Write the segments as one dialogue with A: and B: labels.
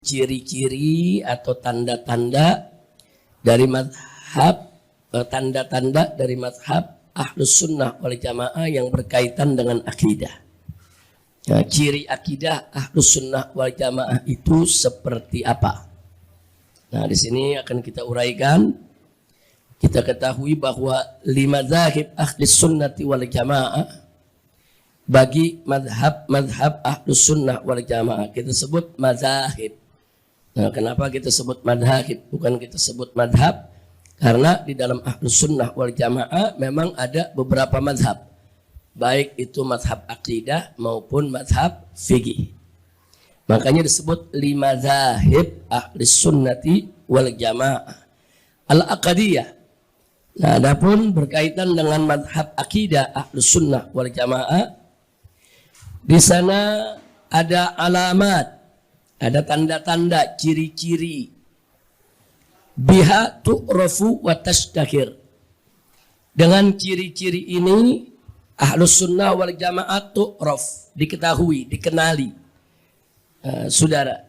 A: ciri-ciri atau tanda-tanda dari mazhab, tanda-tanda dari mazhab Ahlus Sunnah wal Jamaah yang berkaitan dengan akidah. Nah, ciri akidah Ahlus Sunnah wal Jamaah itu seperti apa? Nah, di sini akan kita uraikan. Kita ketahui bahwa 5 mazhab Ahlus Sunnah wal Jamaah, bagi mazhab Ahlus Sunnah wal Jamaah kita sebut mazahib. Nah, kenapa kita sebut madhab, bukan kita sebut madhab? Karena di dalam Ahlus Sunnah wal Jamaah memang ada beberapa madhab, baik itu madhab akidah maupun madhab fikih. Makanya disebut 5 mazhab Ahlus Sunnati wal Jamaah al-aqdiyah. Nah, adapun berkaitan dengan madhab akidah Ahlus Sunnah wal Jamaah, di sana ada alamat, ada tanda-tanda, ciri-ciri. Biha tu'rafu wa tashtahir. Dengan ciri-ciri ini Ahlus Sunnah wal Jamaah tu'raf, diketahui, dikenali. Saudara.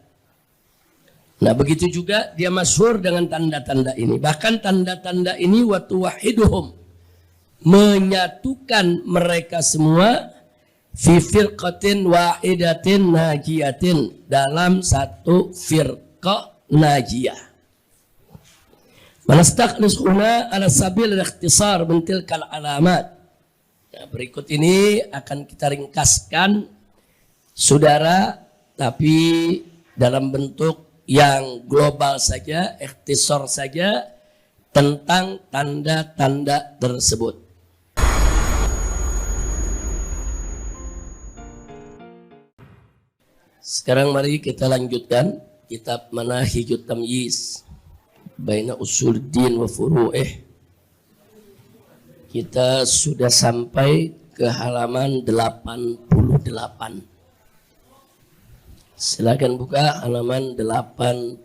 A: Nah, begitu juga dia masyhur dengan tanda-tanda ini. Bahkan tanda-tanda ini wa tuwahiduhum, menyatukan mereka semua fi firqatin wahidatin najiyatin, dalam satu firqah najiyah. Manastaqlis huna ala sabil al-ikhtisar min tilkal alamat. Nah, berikut ini akan kita ringkaskan saudara, tapi dalam bentuk yang global saja, ikhtisar saja, tentang tanda-tanda tersebut. Sekarang mari kita lanjutkan kitab Manahijut Tamyiz Baina Usuluddin wa Furu'ih. Kita sudah sampai ke halaman 88. Silakan buka halaman 88.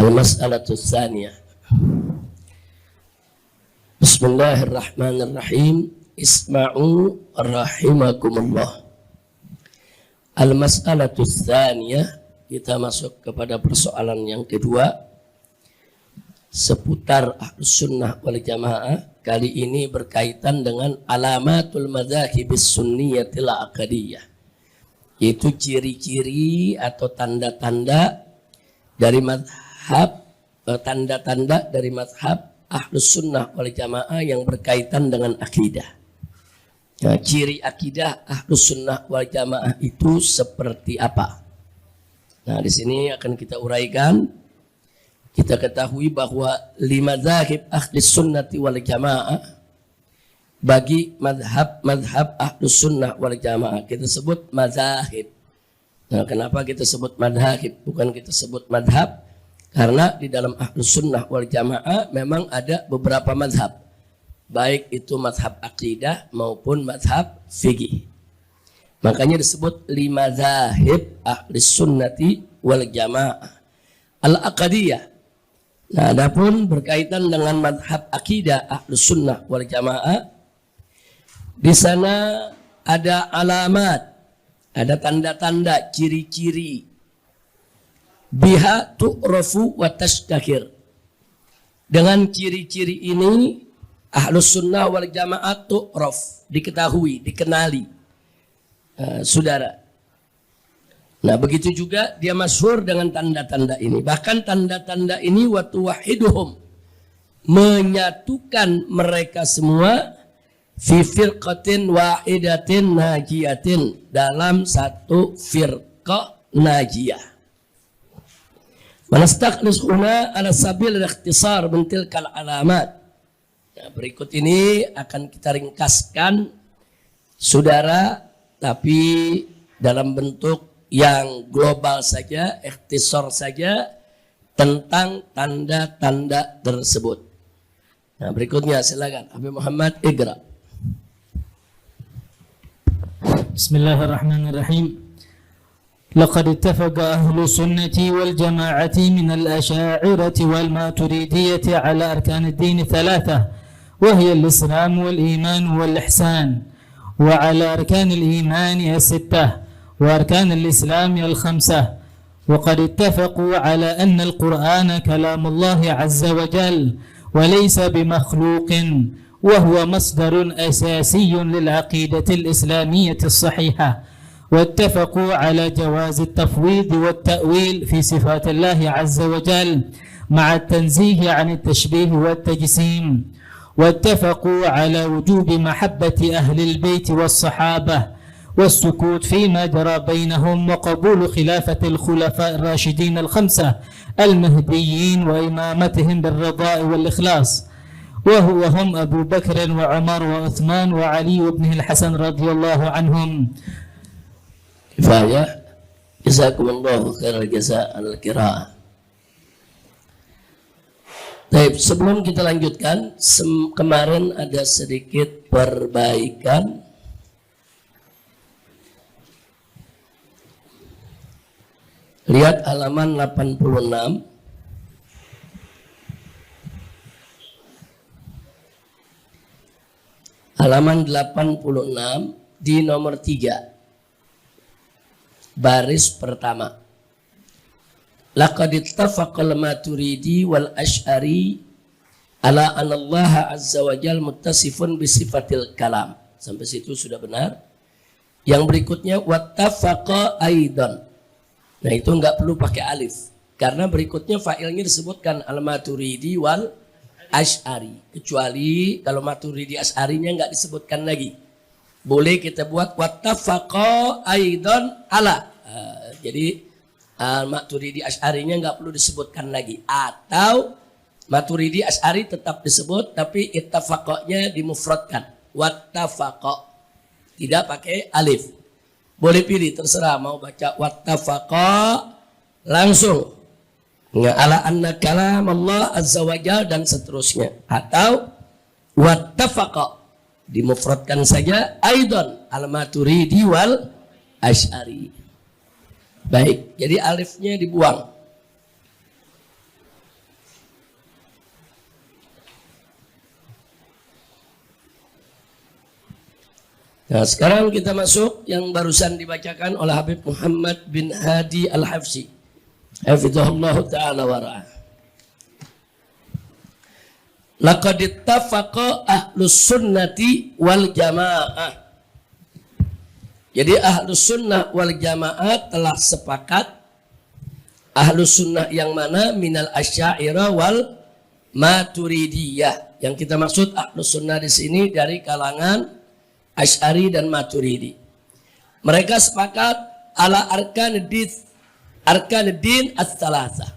A: Al-mas'alatu tsaniyah. Bismillahirrahmanirrahim. Isma'u rahimakumullah. Al-mas'alatu tsaniyah, kita masuk kepada persoalan yang kedua seputar Ahlus Sunnah wal Jamaah. Kali ini berkaitan dengan alamatul madzahibis sunniyatil aqdiyah, yaitu ciri-ciri atau tanda-tanda dari mazhab, tanda-tanda dari mazhab Ahlus Sunnah wal Jamaah yang berkaitan dengan akidah. Nah, ciri akidah Ahlus Sunnah wal Jamaah itu seperti apa? Nah, di sini akan kita uraikan. Kita ketahui bahwa 5 mazhab Ahlus Sunnati wal Jamaah, bagi mazhab Ahlus Sunnah wal Jamaah kita sebut mazahib. Nah, kenapa kita sebut madhab, bukan kita sebut madhab? Karena di dalam Ahlus Sunnah wal Jamaah memang ada beberapa mazhab, baik itu mazhab akidah maupun mazhab fikih. Makanya disebut 5 mazhab Ahlus Sunnati wal Jamaah al-aqdiyah. Nah, adapun berkaitan dengan mazhab akidah Ahlus Sunnah wal Jamaah, di sana ada alamat, ada tanda-tanda, ciri-ciri. Biha tu'rafu wa tashtahir. Dengan ciri-ciri ini Ahlus Sunnah wal Jamaah tu'raf, diketahui, dikenali. Saudara. Nah, begitu juga dia masyhur dengan tanda-tanda ini. Bahkan tanda-tanda ini wa tuwahiduhum, menyatukan mereka semua fi firqatin wahidatin najiyatin, dalam satu firqah najiyah. Manastaqlis huna ala sabil al-ikhtisar min tilkal alamat. Nah, berikut ini akan kita ringkaskan saudara, tapi dalam bentuk yang global saja, ikhtisar saja, tentang tanda-tanda tersebut. Nah, berikutnya silakan Habib Muhammad, iqra.
B: Bismillahirrahmanirrahim. Laqad ittafaqa ahlu sunnati wal jama'ati min al-asy'ariyati wal maturidiyati ala arkan ad-din thalatha, wa hiya al-islam wal iman wal ihsan. وعلى أركان الإيمان الستة وأركان الإسلام الخمسة. وقد اتفقوا على أن القرآن كلام الله عز وجل وليس بمخلوق، وهو مصدر أساسي للعقيدة الإسلامية الصحيحة. واتفقوا على جواز التفويض والتأويل في صفات الله عز وجل مع التنزيه عن التشبيه والتجسيم. واتفقوا على وجوب محبة أهل البيت والصحابة والسكوت فيما جرى بينهم وقبول خلافة الخلفاء الراشدين الخمسة المهديين وإمامتهم بالرضاء والإخلاص، وهم أبو بكر وعمر وعثمان وعلي وابنه الحسن رضي الله عنهم.
A: Kifayah. Jazakumullahu khairal jazaa al qiraah. Baik, sebelum kita lanjutkan, kemarin ada sedikit perbaikan. Lihat halaman 86. Halaman 86 di nomor 3. Baris pertama. Laqad ittafaqal Maturidi wal Asy'ari ala anna Allah azza wa jalla muttasifun bi sifatil kalam. Sampai situ sudah benar. Yang berikutnya wattafaqa aidan. Nah, itu enggak perlu pakai alif karena berikutnya fa'ilnya disebutkan al Maturidi wal Asy'ari. Kecuali kalau Maturidi Asy'arinya enggak disebutkan lagi. Boleh kita buat wattafaqa aidan ala. Jadi Maturidi Asy'arinya enggak perlu disebutkan lagi, atau Maturidi Asy'ari tetap disebut tapi ittafaqanya dimufradkan, wattafaqa, tidak pakai alif. Boleh pilih, terserah mau baca wattafaqa langsung ala anna kalam Allah azza wa jalla dan seterusnya, atau wattafaqa dimufradkan saja aidan al Maturidi wal Asy'ari. Baik, jadi alifnya dibuang. Nah, sekarang kita masuk yang barusan dibacakan oleh Habib Muhammad bin Hadi Al-Hafsi. Hafizahullah ta'ala wa ra'ah. Laqad ittafaqa ahlus sunnati wal jamaah. Jadi ahlus sunnah wal jamaah telah sepakat. Ahlus sunnah yang mana? Minal asy'ariyah wal maturidiyah. Yang kita maksud ahlus sunnah di sini dari kalangan Asy'ari dan Maturidi. Mereka sepakat ala arkanuddin ats-tsalatsa.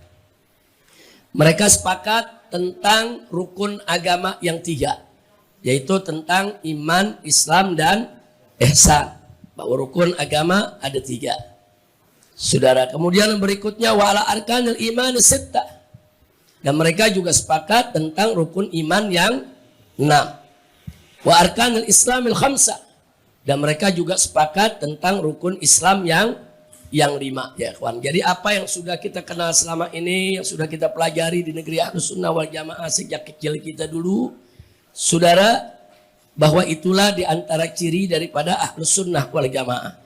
A: Mereka sepakat tentang rukun agama yang 3, yaitu tentang iman, Islam dan ihsan. Bahwa rukun agama ada 3. Saudara, kemudian yang berikutnya wa ala arkanil iman sittah. Dan mereka juga sepakat tentang rukun iman yang 6. Wa arkanil islamil khamsah. Dan mereka juga sepakat tentang rukun Islam yang 5, ya kawan. Jadi apa yang sudah kita kenal selama ini, yang sudah kita pelajari di negeri Ahlus Sunnah wal Jamaah sejak kecil kita dulu, saudara, bahwa itulah di antara ciri daripada Ahlus Sunnah wal Jamaah.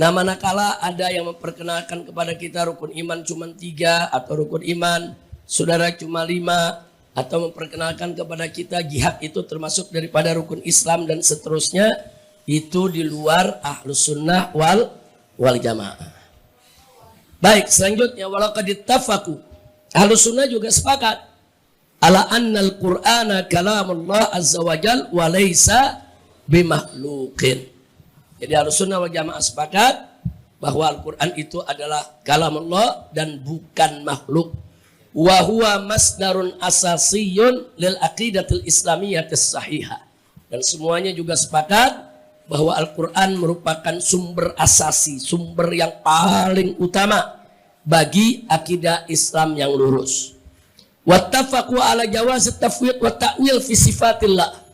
A: Nah, manakala ada yang memperkenalkan kepada kita rukun iman cuma 3 atau rukun iman saudara cuma 5, atau memperkenalkan kepada kita jihad itu termasuk daripada rukun Islam dan seterusnya, itu di luar Ahlus Sunnah wal Jamaah. Baik, selanjutnya walaqad ittafaqu. Ahlus Sunnah juga sepakat ala annal Qur'ana kalamullah azza wa jal wa laysa bimakhluqin. Jadi Ahlus Sunnah wal Jamaah sepakat bahwa Al-Qur'an itu adalah kalamullah dan bukan makhluk. Wa huwa masdarun asasiyun lil aqidatil islamiyyatis sahihah. Dan semuanya juga sepakat bahwa Al-Qur'an merupakan sumber asasi, sumber yang paling utama bagi akidah Islam yang lurus. Wattafaqu ala jawaz at-tafwid wa ta'wil fi sifatillah.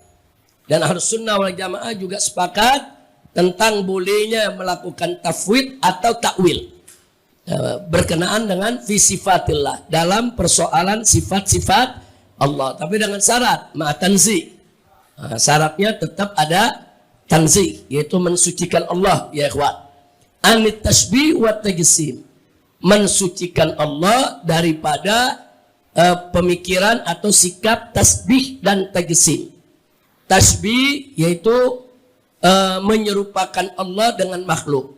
A: Dan Ahlus Sunnah wal Jamaah juga sepakat tentang bolehnya melakukan tafwid atau ta'wil berkenaan dengan fi sifatillah, dalam persoalan sifat-sifat Allah, tapi dengan syarat ma'atanzi. Syaratnya tetap ada tanzih, yaitu mensucikan Allah ya ikhwan. Anit tasbih wa tajsim, mensucikan Allah daripada pemikiran atau sikap tasbih dan tajsim. Tasbih yaitu menyerupakan Allah dengan makhluk.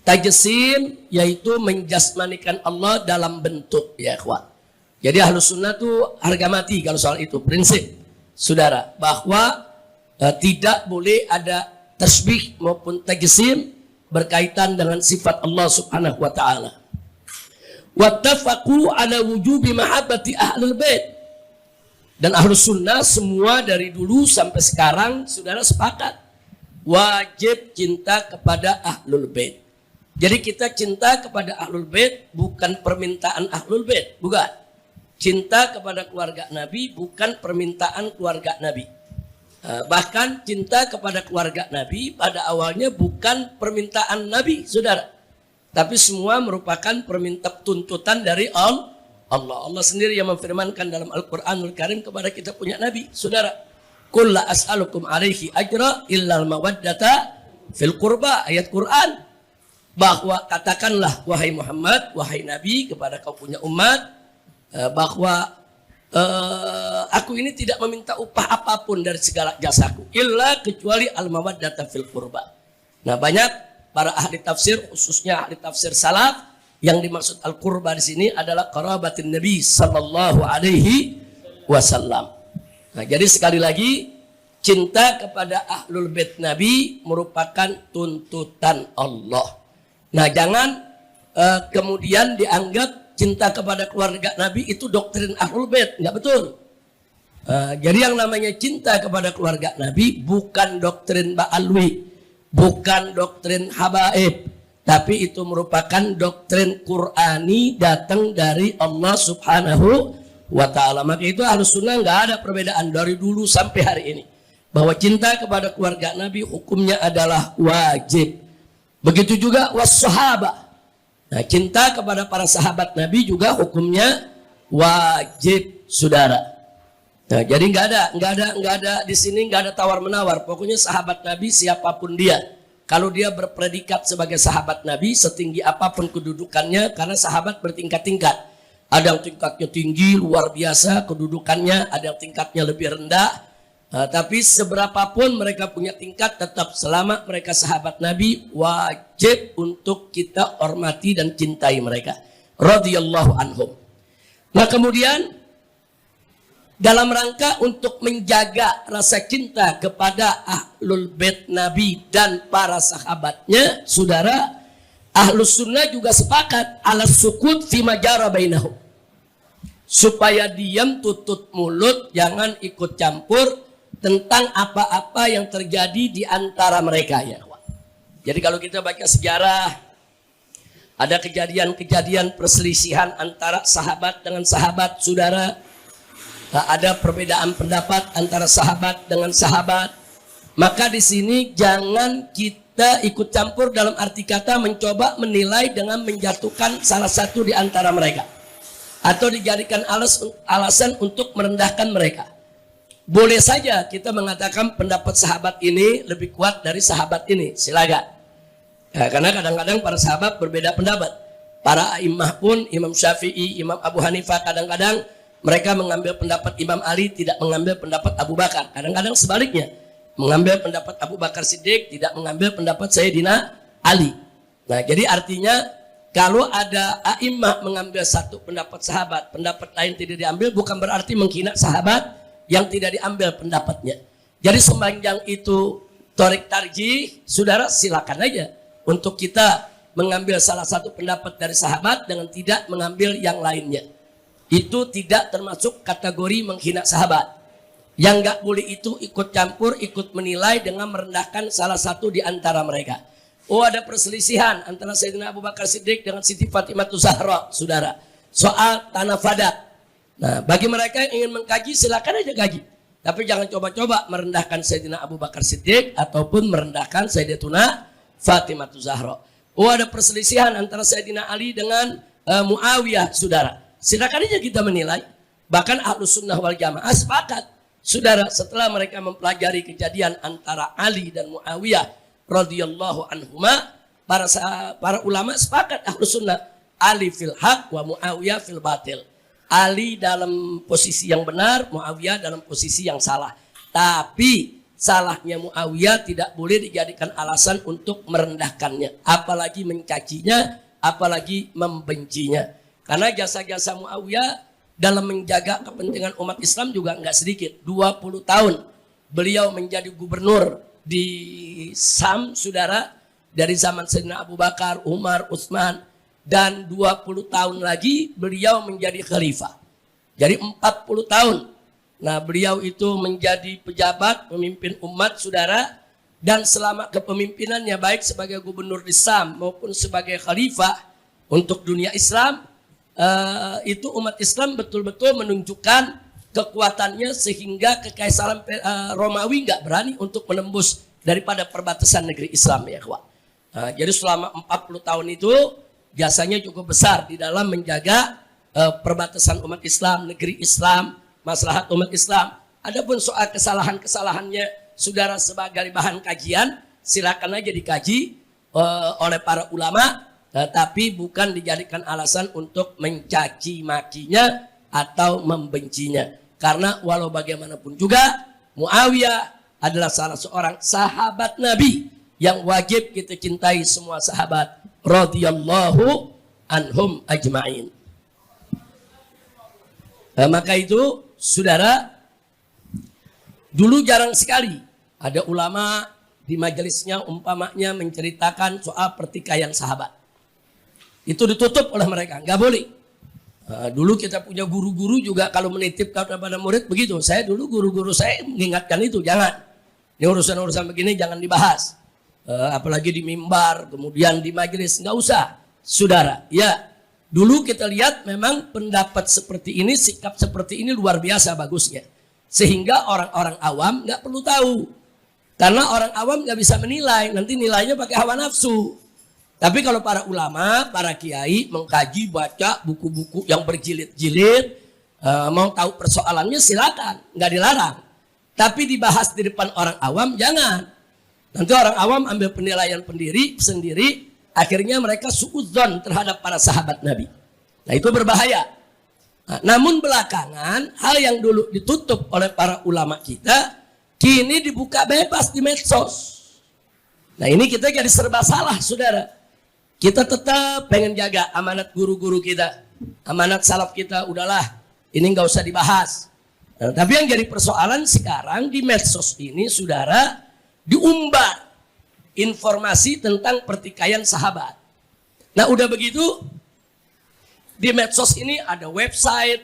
A: Tajsim yaitu menjasmanikan Allah dalam bentuk ya ikhwan. Jadi Ahlus Sunnah tuh harga mati kalau soal itu, prinsip saudara, bahwa tidak boleh ada tasbih maupun tajsim berkaitan dengan sifat Allah Subhanahu wa taala. Wattafaqu ala wujubi mahabbati ahlul bait. Dan Ahlus Sunnah semua dari dulu sampai sekarang saudara sepakat wajib cinta kepada ahlul bait. Jadi kita cinta kepada ahlul bait bukan permintaan ahlul bait, bukan. Cinta kepada keluarga Nabi bukan permintaan keluarga Nabi. Bahkan cinta kepada keluarga Nabi pada awalnya bukan permintaan Nabi, saudara. Tapi semua merupakan tuntutan dari Allah. Allah sendiri yang memfirmankan dalam Al-Quranul Karim kepada kita punya Nabi, saudara. Qul la as'alukum alaihi ajra illal mawaddata fil qurba, ayat Quran. Bahwa katakanlah wahai Muhammad, wahai Nabi kepada kau punya umat, bahwa aku ini tidak meminta upah apapun dari segala jasaku illa kecuali al-mawaddata fil qurba. Nah, banyak para ahli tafsir, khususnya ahli tafsir salaf, yang dimaksud al-qurba di sini adalah qarabatin Nabi sallallahu alaihi wasallam. Nah, jadi sekali lagi cinta kepada ahlul bait Nabi merupakan tuntutan Allah. Nah, jangan kemudian dianggap cinta kepada keluarga Nabi itu doktrin ahlul bait, nggak betul. Jadi yang namanya cinta kepada keluarga Nabi bukan doktrin Ba'alwi, bukan doktrin Habaib, tapi itu merupakan doktrin Qur'ani datang dari Allah Subhanahu wa ta'ala. Maka itu Ahlus Sunnah nggak ada perbedaan dari dulu sampai hari ini, bahwa cinta kepada keluarga Nabi hukumnya adalah wajib. Begitu juga wassahabah. Nah, cinta kepada para sahabat Nabi juga hukumnya wajib, saudara. Nah, jadi nggak ada di sini, nggak ada tawar menawar. Pokoknya sahabat Nabi siapapun dia, kalau dia berpredikat sebagai sahabat Nabi, setinggi apapun kedudukannya, karena sahabat bertingkat-tingkat. Ada yang tingkatnya tinggi luar biasa kedudukannya, ada yang tingkatnya lebih rendah. Tapi seberapapun mereka punya tingkat, tetap selama mereka sahabat Nabi, wajib untuk kita hormati dan cintai mereka. Radhiyallahu anhum. Nah, kemudian dalam rangka untuk menjaga rasa cinta kepada ahlul bait Nabi dan para sahabatnya, saudara, Ahlus Sunnah juga sepakat ala sukut fi majara bainahum. Supaya diam, tutup mulut, jangan ikut campur tentang apa-apa yang terjadi di antara mereka ya. Jadi kalau kita baca sejarah, ada kejadian-kejadian perselisihan antara sahabat dengan sahabat, saudara. Ada perbedaan pendapat antara sahabat dengan sahabat. Maka di sini jangan kita ikut campur dalam arti kata mencoba menilai dengan menjatuhkan salah satu di antara mereka, atau dijadikan alasan untuk merendahkan mereka. Boleh saja kita mengatakan pendapat sahabat ini lebih kuat dari sahabat ini, silakan. Karena kadang-kadang para sahabat berbeda pendapat. Para imam pun, Imam Syafi'i, Imam Abu Hanifah, kadang-kadang mereka mengambil pendapat Imam Ali, tidak mengambil pendapat Abu Bakar. Kadang-kadang sebaliknya, mengambil pendapat Abu Bakar Siddiq, tidak mengambil pendapat Sayyidina Ali. Nah, jadi artinya kalau ada a'imah mengambil satu pendapat sahabat, pendapat lain tidak diambil, bukan berarti menghina sahabat yang tidak diambil pendapatnya. Jadi sepanjang itu torik tarjih, saudara silakan aja untuk kita mengambil salah satu pendapat dari sahabat dengan tidak mengambil yang lainnya. Itu tidak termasuk kategori menghina sahabat. Yang nggak boleh itu ikut campur, ikut menilai dengan merendahkan salah satu di antara mereka. Oh, ada perselisihan antara Sayyidina Abu Bakar Siddiq dengan Siti Fatimah Zahra, saudara, soal tanah Fadak. Nah, bagi mereka yang ingin mengkaji, silakan aja kaji. Tapi jangan coba-coba merendahkan Sayyidina Abu Bakar Siddiq ataupun merendahkan Sayyidatuna Fatimah Zahra. Oh, ada perselisihan antara Sayyidina Ali dengan Muawiyah, saudara. Silakan aja kita menilai. Bahkan Ahlus Sunnah wal Jamaah sepakat Saudara, setelah mereka mempelajari kejadian antara Ali dan Muawiyah radhiyallahu anhuma, para ulama sepakat Ahlus Sunnah, Ali fil haq wa Muawiyah fil batil. Ali dalam posisi yang benar, Muawiyah dalam posisi yang salah. Tapi salahnya Muawiyah tidak boleh dijadikan alasan untuk merendahkannya, apalagi mencacinya, apalagi membencinya. Karena jasa-jasa Muawiyah dalam menjaga kepentingan umat Islam juga enggak sedikit. 20 tahun beliau menjadi gubernur di Sam, saudara, dari zaman Sayyidina Abu Bakar, Umar, Utsman, dan 20 tahun lagi beliau menjadi khalifah. Jadi 40 tahun. Nah, beliau itu menjadi pejabat, pemimpin umat, saudara, dan selama kepemimpinannya baik sebagai gubernur di Sam maupun sebagai khalifah untuk dunia Islam, itu umat Islam betul-betul menunjukkan kekuatannya sehingga kekaisaran Romawi nggak berani untuk menembus daripada perbatasan negeri Islam, ya kawan. Jadi selama 40 tahun itu jasanya cukup besar di dalam menjaga perbatasan umat Islam, negeri Islam, maslahat umat Islam. Adapun soal kesalahan-kesalahannya, saudara, sebagai bahan kajian, silakan aja dikaji oleh para ulama, tapi bukan dijadikan alasan untuk mencaci makinya atau membencinya. Karena walau bagaimanapun juga, Muawiyah adalah salah seorang sahabat Nabi yang wajib kita cintai semua sahabat radhiyallahu anhum ajma'in. Maka itu, saudara, dulu jarang sekali ada ulama di majelisnya umpamanya menceritakan soal pertikaian sahabat. Itu ditutup oleh mereka, nggak boleh. Dulu kita punya guru-guru juga kalau menitipkan kepada murid begitu. Saya dulu guru-guru saya mengingatkan itu, jangan. Ini urusan-urusan begini jangan dibahas. Apalagi di mimbar, kemudian di majelis, nggak usah, saudara. Ya, dulu kita lihat memang pendapat seperti ini, sikap seperti ini luar biasa bagusnya, sehingga orang-orang awam nggak perlu tahu, karena orang awam nggak bisa menilai, nanti nilainya pakai hawa nafsu. Tapi kalau para ulama, para kiai mengkaji, baca buku-buku yang berjilid-jilid, mau tahu persoalannya silakan, nggak dilarang. Tapi dibahas di depan orang awam jangan. Nanti orang awam ambil penilaian sendiri, akhirnya mereka suudzon terhadap para sahabat Nabi. Nah, itu berbahaya. Namun belakangan, hal yang dulu ditutup oleh para ulama kita, kini dibuka bebas di medsos. Nah, ini kita jadi serba salah, saudara. Kita tetap pengen jaga amanat guru-guru kita, amanat salaf kita, udahlah, ini nggak usah dibahas. Nah, tapi yang jadi persoalan sekarang di medsos ini, saudara, diumbar informasi tentang pertikaian sahabat. Nah, udah begitu di medsos ini ada website,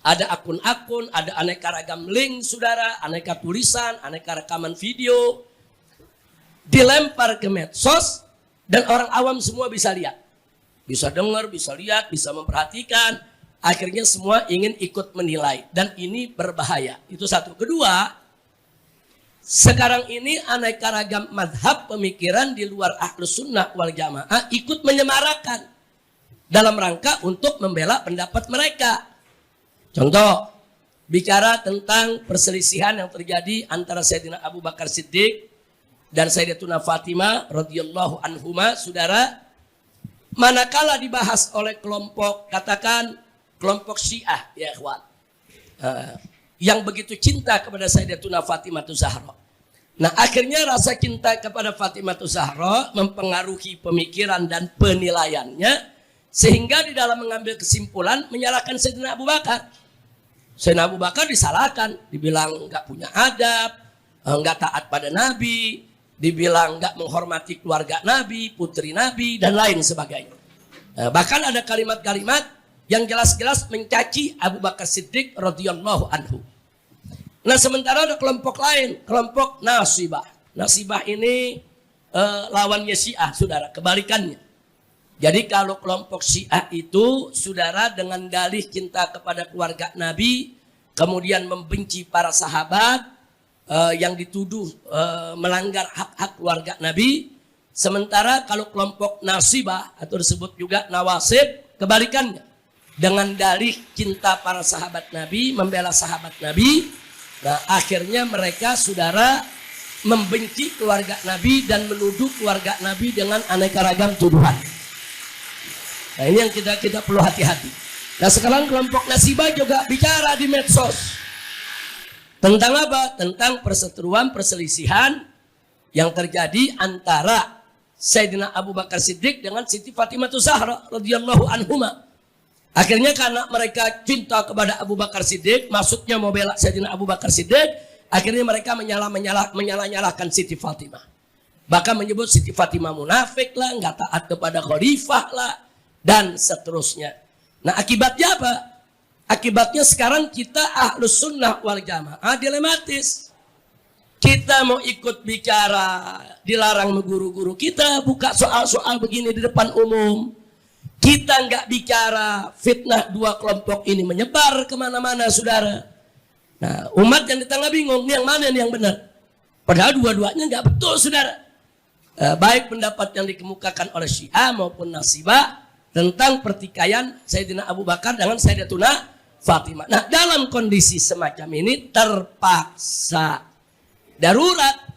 A: ada akun-akun, ada aneka ragam link, saudara, aneka tulisan, aneka rekaman video, dilempar ke medsos dan orang awam semua bisa lihat, bisa dengar, bisa lihat, bisa memperhatikan. Akhirnya semua ingin ikut menilai dan ini berbahaya. Itu satu. Kedua, sekarang ini aneka ragam madhab pemikiran di luar Ahlus Sunnah wal Jamaah ikut menyemarakan dalam rangka untuk membela pendapat mereka. Contoh, bicara tentang perselisihan yang terjadi antara Sayyidina Abu Bakar Siddiq dan Sayyidatuna Fatimah radhiyallahu anhuma, saudara, manakala dibahas oleh kelompok, katakan kelompok Syiah, ya ikhwan, yang begitu cinta kepada Sayyidatuna Fatimah Zahra. Nah, akhirnya rasa cinta kepada Fatimah Zahra mempengaruhi pemikiran dan penilaiannya, sehingga di dalam mengambil kesimpulan menyalahkan Sayyidina Abu Bakar. Sayyidina Abu Bakar disalahkan, dibilang nggak punya adab, nggak taat pada Nabi, dibilang nggak menghormati keluarga Nabi, putri Nabi, dan lain sebagainya. Bahkan ada kalimat-kalimat yang jelas-jelas mencaci Abu Bakar Siddiq radhiyallahu anhu. Nah, sementara ada kelompok lain, kelompok Nasibah. Nasibah ini lawannya Syiah, saudara, kebalikannya. Jadi kalau kelompok Syiah itu, saudara, dengan dalih cinta kepada keluarga Nabi, kemudian membenci para sahabat yang dituduh melanggar hak-hak keluarga Nabi. Sementara kalau kelompok Nasibah atau disebut juga Nawasib, kebalikannya. Dengan dalih cinta para sahabat Nabi, membela sahabat Nabi, Nah, akhirnya mereka saudara membenci keluarga Nabi dan menuduh keluarga Nabi dengan aneka ragam tuduhan. Nah, ini yang kita perlu hati-hati. Nah, sekarang kelompok Nasibah juga bicara di medsos. Tentang apa? Tentang perseteruan, perselisihan yang terjadi antara Sayyidina Abu Bakar Siddiq dengan Siti Fatimah Zahra radhiyallahu anhuma. Akhirnya karena mereka cinta kepada Abu Bakar Siddiq, maksudnya mau bela Sayyidina Abu Bakar Siddiq, akhirnya mereka menyalahkan Siti Fatimah. Bahkan menyebut Siti Fatimah munafik lah, nggak taat kepada khalifah lah, dan seterusnya. Nah, akibatnya apa? Akibatnya sekarang kita Ahlus Sunnah wal Jamaah dilematis. Kita mau ikut bicara, dilarang guru-guru kita buka soal-soal begini di depan umum. Kita nggak bicara, fitnah dua kelompok ini menyebar kemana-mana, saudara. Nah, umat yang di tengah bingung, yang mana yang benar? Padahal dua-duanya nggak betul, saudara. Baik pendapat yang dikemukakan oleh Syiah maupun Nasibah tentang pertikaian Sayyidina Abu Bakar dengan Sayyidatuna Fatimah. Nah, dalam kondisi semacam ini terpaksa darurat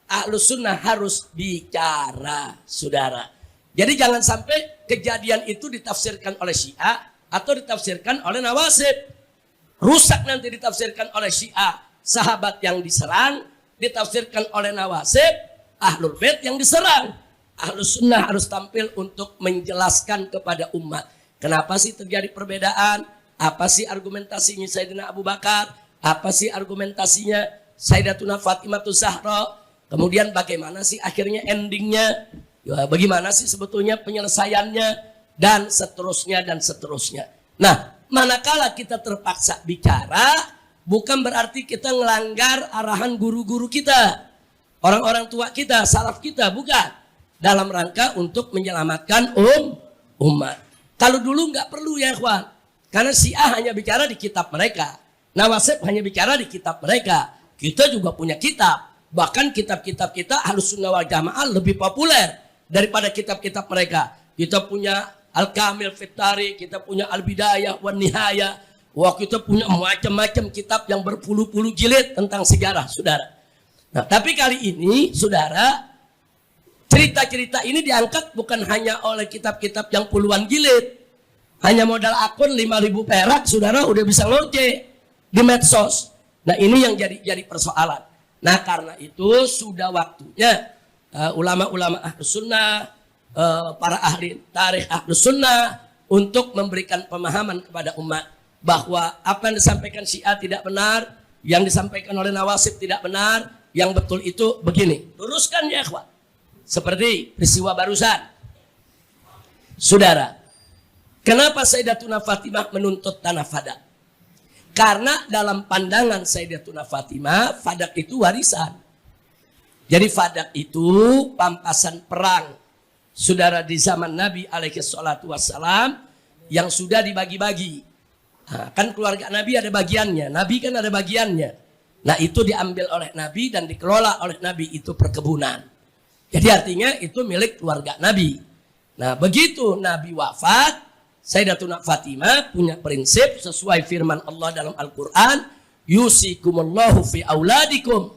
A: Ahlus Sunnah harus bicara, saudara. Jadi jangan sampai kejadian itu ditafsirkan oleh Syiah atau ditafsirkan oleh Nawasib. Rusak nanti ditafsirkan oleh Syiah sahabat yang diserang, ditafsirkan oleh Nawasib Ahlul Bait yang diserang. Ahlus Sunnah harus tampil untuk menjelaskan kepada umat. Kenapa sih terjadi perbedaan? Apa sih argumentasinya Sayyidina Abu Bakar? Apa sih argumentasinya Sayyidatuna Fatimah Zahra? Kemudian bagaimana sih akhirnya endingnya? Ya, bagaimana sih sebetulnya penyelesaiannya? Dan seterusnya dan seterusnya. Nah, manakala kita terpaksa bicara, bukan berarti kita melanggar arahan guru-guru kita, orang-orang tua kita, salaf kita, bukan. Dalam rangka untuk menyelamatkan umat. Kalau dulu nggak perlu ya ikhwan, karena Syiah hanya bicara di kitab mereka, Nawasib hanya bicara di kitab mereka. Kita juga punya kitab, bahkan kitab-kitab kita Ahlus Sunnah wal Jamaah lebih populer daripada kitab-kitab mereka. Kita punya Al-Kamil Fit Tarikh, kita punya Al-Bidayah wan Nihayah. Wah, kita punya macam-macam kitab yang berpuluh-puluh jilid tentang sejarah, saudara. Nah, tapi kali ini, saudara, cerita-cerita ini diangkat bukan hanya oleh kitab-kitab yang puluhan jilid. Hanya modal akun 5.000 perak, saudara udah bisa ngoceh di medsos. Nah, ini yang jadi persoalan. Nah, karena itu sudah waktunya ulama-ulama Ahlus Sunnah, para ahli tarikh Ahlus Sunnah untuk memberikan pemahaman kepada umat bahwa apa yang disampaikan Syiah tidak benar, yang disampaikan oleh Nawasib tidak benar, yang betul itu begini. Luruskan ya ikhwan. Seperti peristiwa barusan. Saudara, kenapa Sayyidatuna Fatimah menuntut tanah Fadak? Karena dalam pandangan Sayyidatuna Fatimah, Fadak itu warisan. Jadi Fadak itu pampasan perang, saudara, di zaman Nabi alaihi salatu wassalam yang sudah dibagi-bagi. Nah, kan keluarga Nabi ada bagiannya, Nabi kan ada bagiannya. Nah, itu diambil oleh Nabi dan dikelola oleh Nabi, itu perkebunan. Jadi artinya itu milik keluarga Nabi. Nah, begitu Nabi wafat, Sayyidatuna Fatimah punya prinsip sesuai firman Allah dalam Al-Quran, yusikumullahu fi auladikum.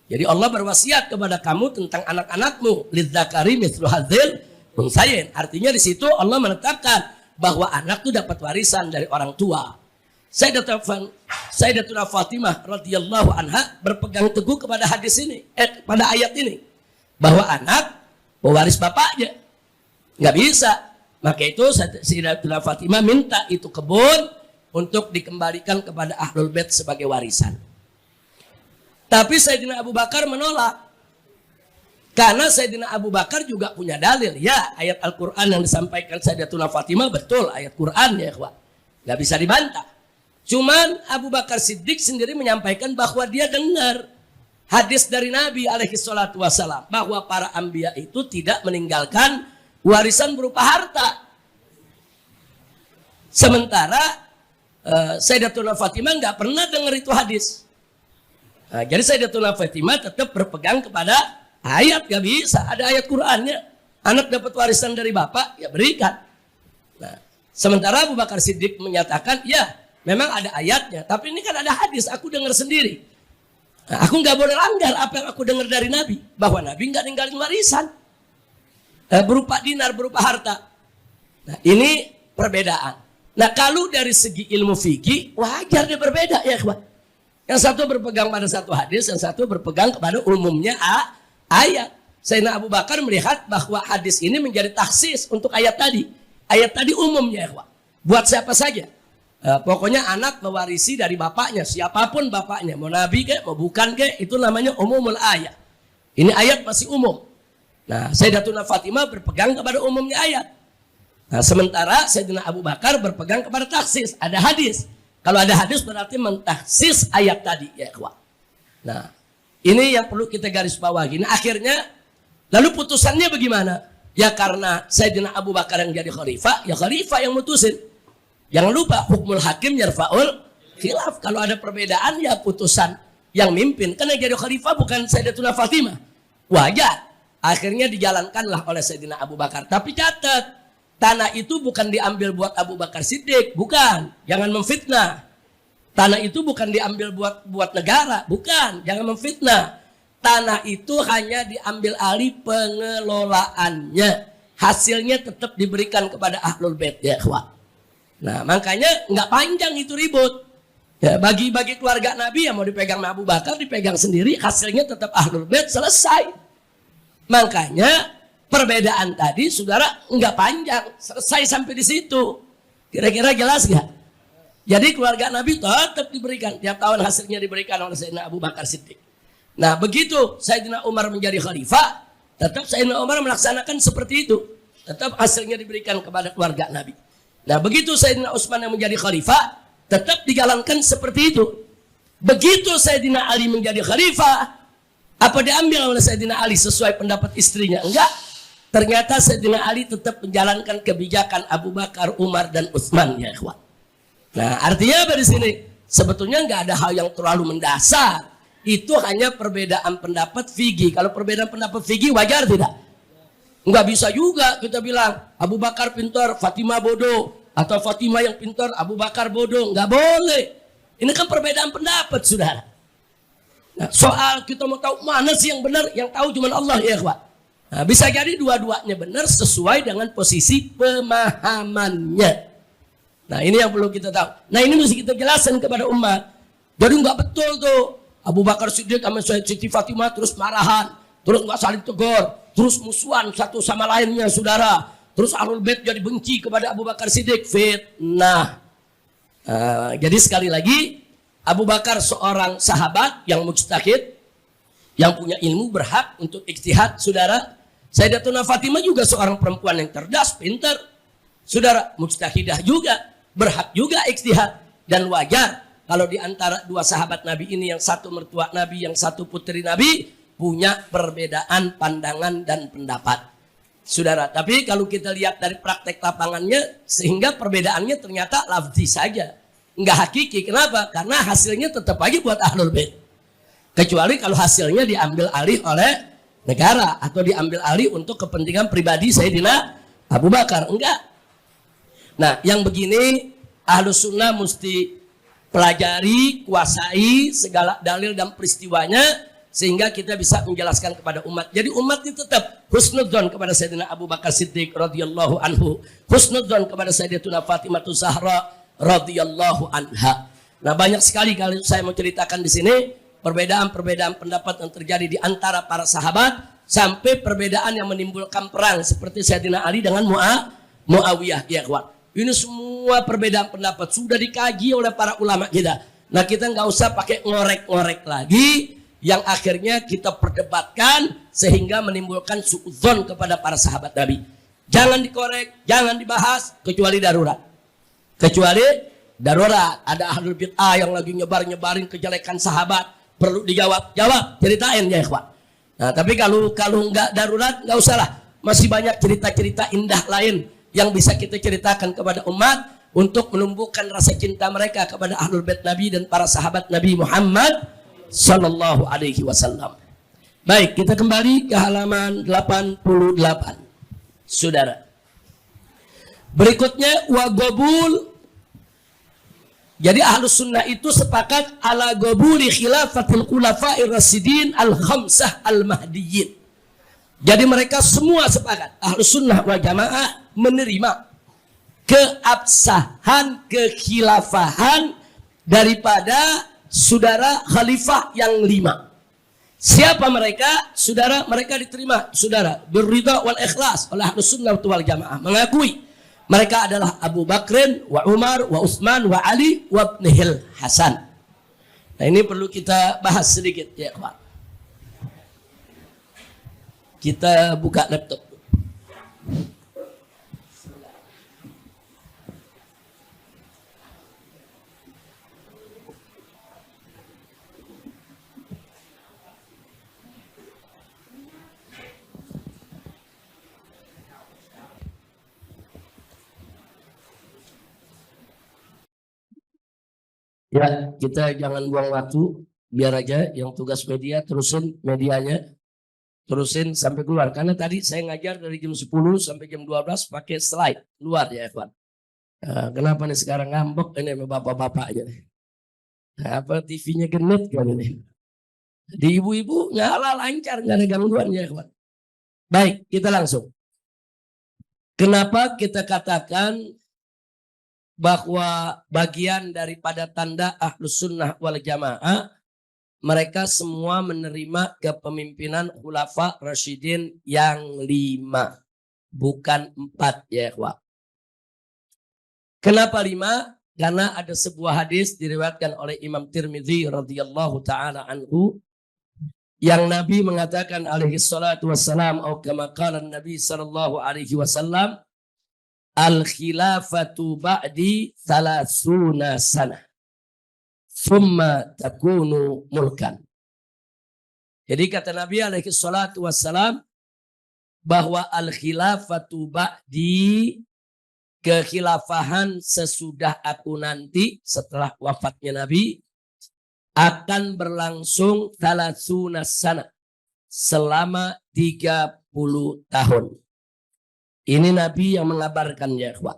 A: Jadi Allah berwasiat kepada kamu tentang anak-anakmu, lidzakari mithlu hadzil unsayain. Artinya di situ Allah menetapkan bahwa anak itu dapat warisan dari orang tua. Sayyidatuna Fatimah radhiyallahu anha berpegang teguh kepada hadis ini, pada ayat ini, bahwa anak pewaris bapaknya. Nggak bisa. Maka itu Sayyidatuna Fatimah minta itu kebun untuk dikembalikan kepada Ahlul Bait sebagai warisan. Tapi Sayyidina Abu Bakar menolak. Karena Sayyidina Abu Bakar juga punya dalil. Ya, ayat Al-Quran yang disampaikan Sayyidatuna Fatimah betul, ayat Quran ya ikhwan. Nggak bisa dibantah. Cuman Abu Bakar Siddiq sendiri menyampaikan bahwa dia dengar hadis dari Nabi alaihi salatu wassalam bahwa para anbiya itu tidak meninggalkan warisan berupa harta. Sementara Sayyidatuna Fatimah nggak pernah dengar itu hadis. Nah, jadi Sayyidatuna Fatimah tetap berpegang kepada ayat, nggak bisa. Ada ayat Qur'annya. Anak dapat warisan dari bapak, ya berikan. Nah, sementara Abu Bakar Siddiq menyatakan, ya memang ada ayatnya, tapi ini kan ada hadis, aku dengar sendiri. Nah, aku nggak boleh langgar apa yang aku dengar dari Nabi, bahwa Nabi nggak ninggalin warisan berupa dinar, berupa harta. Nah, ini perbedaan. Nah, kalau dari segi ilmu fikih wajar dia berbeda ya, kawan. Yang satu berpegang pada satu hadis, yang satu berpegang kepada umumnya ayat. Sayyidina Abu Bakar melihat bahwa hadis ini menjadi taksis untuk ayat tadi. Ayat tadi umumnya ya, kawan. Buat siapa saja. Pokoknya anak mewarisi dari bapaknya, siapapun bapaknya, mau nabi ke, mau bukan ke, itu namanya umumul ayat. Ini ayat masih umum. Nah, Sayyidatuna Fatimah berpegang kepada umumnya ayat. Nah, sementara Sayyidina Abu Bakar berpegang kepada taksis. Ada hadis. Kalau ada hadis berarti mentaksis ayat tadi, ya ikhwah. Nah, ini yang perlu kita garis bawahi. Nah, akhirnya, lalu putusannya bagaimana? Ya karena Sayyidina Abu Bakar yang jadi khalifah, ya khalifah yang mutusin. Jangan lupa hukmul hakim yarfa'ul khilaf. Kalau ada perbedaan ya putusan yang mimpin. Karena jadi khalifah bukan Sayyidatuna Fatimah. Wajar. Akhirnya dijalankanlah oleh Sayyidina Abu Bakar. Tapi catat, tanah itu bukan diambil buat Abu Bakar Siddiq. Bukan. Jangan memfitnah. Tanah itu bukan diambil buat negara. Bukan. Jangan memfitnah. Tanah itu hanya diambil alih pengelolaannya. Hasilnya tetap diberikan kepada Ahlul Bait. Ya, ikhwah. Nah, makanya nggak panjang itu ribut. Ya, bagi keluarga Nabi yang mau dipegang Abu Bakar, dipegang sendiri, hasilnya tetap Ahlul Bait, selesai. Makanya perbedaan tadi, saudara, nggak panjang, selesai sampai di situ. Kira-kira jelas nggak? Jadi keluarga Nabi tetap diberikan, tiap tahun hasilnya diberikan oleh Sayyidina Abu Bakar Siddiq. Nah, begitu Sayyidina Umar menjadi khalifah, tetap Sayyidina Umar melaksanakan seperti itu. Tetap hasilnya diberikan kepada keluarga Nabi. Nah, begitu Sayyidina Utsman yang menjadi khalifah, tetap dijalankan seperti itu. Begitu Sayyidina Ali menjadi khalifah, apa diambil oleh Sayyidina Ali sesuai pendapat istrinya? Enggak. Ternyata Sayyidina Ali tetap menjalankan kebijakan Abu Bakar, Umar, dan Utsman, ya ikhwan. Nah, artinya apa di sini? Sebetulnya enggak ada hal yang terlalu mendasar. Itu hanya perbedaan pendapat fikih. Kalau perbedaan pendapat fikih wajar tidak? Enggak bisa juga kita bilang Abu Bakar pintar, Fatimah bodoh, atau Fatimah yang pintar, Abu Bakar bodoh. Enggak boleh. Ini kan perbedaan pendapat, saudara. Nah, soal kita mau tahu mana sih yang benar, yang tahu cuma Allah, ya ikhwan. Nah, bisa jadi dua-duanya benar sesuai dengan posisi pemahamannya. Nah, ini yang perlu kita tahu. Nah, ini mesti kita jelaskan kepada umat. Jadi enggak betul tuh Abu Bakar Siddiq sama Siti Fatimah terus marahan, terus enggak saling tegur, terus musuhan satu sama lainnya, saudara. Terus Ahlul Bait jadi benci kepada Abu Bakar Siddiq. Fitnah. Jadi sekali lagi, Abu Bakar seorang sahabat yang mujtahid, yang punya ilmu, berhak untuk ijtihad, saudara. Sayyidatuna Fatimah juga seorang perempuan yang cerdas, pintar, saudara, mujtahidah juga, berhak juga ijtihad. Dan wajar kalau di antara dua sahabat Nabi ini, yang satu mertua Nabi, yang satu putri Nabi, punya perbedaan pandangan dan pendapat, saudara. Tapi kalau kita lihat dari praktek lapangannya, sehingga perbedaannya ternyata lafzi saja, nggak hakiki. Kenapa? Karena hasilnya tetap aja buat Ahlul Bait, kecuali kalau hasilnya diambil alih oleh negara atau diambil alih untuk kepentingan pribadi Sayyidina Abu Bakar. Enggak. Nah, yang begini Ahlus Sunnah mesti pelajari, kuasai segala dalil dan peristiwanya, sehingga kita bisa menjelaskan kepada umat. Jadi umat itu tetap husnudzon kepada Sayyidina Abu Bakar Siddiq radhiyallahu anhu, husnudzon kepada Sayyidatuna Fatimah Zahra radhiyallahu anha. Nah, banyak sekali kalau saya mau ceritakan di sini perbedaan-perbedaan pendapat yang terjadi di antara para sahabat, sampai perbedaan yang menimbulkan perang seperti Sayyidina Ali dengan Muawiyah, ya kawan. Ini semua perbedaan pendapat sudah dikaji oleh para ulama kita. Nah, kita nggak usah pakai ngorek-ngorek lagi, yang akhirnya kita perdebatkan sehingga menimbulkan suudzon kepada para sahabat Nabi. Jangan dikorek, jangan dibahas kecuali darurat. Kecuali darurat, ada ahlul bid'ah yang lagi nyebarin kejelekan sahabat, perlu dijawab, ceritain ya ikhwan. Nah, tapi kalau nggak darurat, nggak usah lah. Masih banyak cerita-cerita indah lain yang bisa kita ceritakan kepada umat untuk menumbuhkan rasa cinta mereka kepada Ahlul Bait Nabi dan para sahabat Nabi Muhammad sallallahu alaihi wasallam. Baik, kita kembali ke halaman 88. Saudara. Berikutnya wagobul Jadi Ahlus Sunnah itu sepakat ala gobuli khilafatul khulafa'ir rasyidin al-khamsah al-mahdiyyin. Jadi mereka semua sepakat, Ahlus Sunnah wal Jamaah menerima keabsahan, kekhilafahan daripada saudara khalifah yang 5. Siapa mereka? Saudara, mereka diterima, saudara, berridha wal ikhlas oleh Ahlus Sunnah wal Jamaah, mengakui mereka adalah Abu Bakrin, wa Umar, wa Utsman, wa Ali, wa Ibnul Hasan. Nah, ini perlu kita bahas sedikit ya, Pak. Kita buka laptop. Ya, kita jangan buang waktu, biar aja yang tugas media terusin medianya, terusin sampai keluar. Karena tadi saya ngajar dari jam 10 sampai jam 12 pakai slide keluar ya, Evan. Nah, kenapa nih sekarang ngambek ini sama bapak-bapaknya? Nah, apa TV-nya genit kan ini? Di ibu-ibu nyala lancar, nggak ada gangguan ya, Evan. Baik, kita langsung. Kenapa kita katakan bahwa bagian daripada tanda Ahlus Sunnah wal Jamaah mereka semua menerima kepemimpinan Khulafa Rasyidin yang 5, bukan 4 ya ikhwah. Kenapa 5? Karena ada sebuah hadis diriwayatkan oleh Imam Tirmidzi radhiyallahu taala anhu yang Nabi mengatakan alaihi salatu wassalam, atau kama qala Nabi sallallahu alaihi wasallam, al-khilafatu ba'di 30 sanah thumma takunu mulkan. Jadi kata Nabi alaihi salatu wassalam bahwa al-khilafatu ba'di, kekhilafahan sesudah aku nanti, setelah wafatnya Nabi, akan berlangsung 30 sanah, selama 30 tahun. Ini Nabi yang mengabarkan ya ikhwah.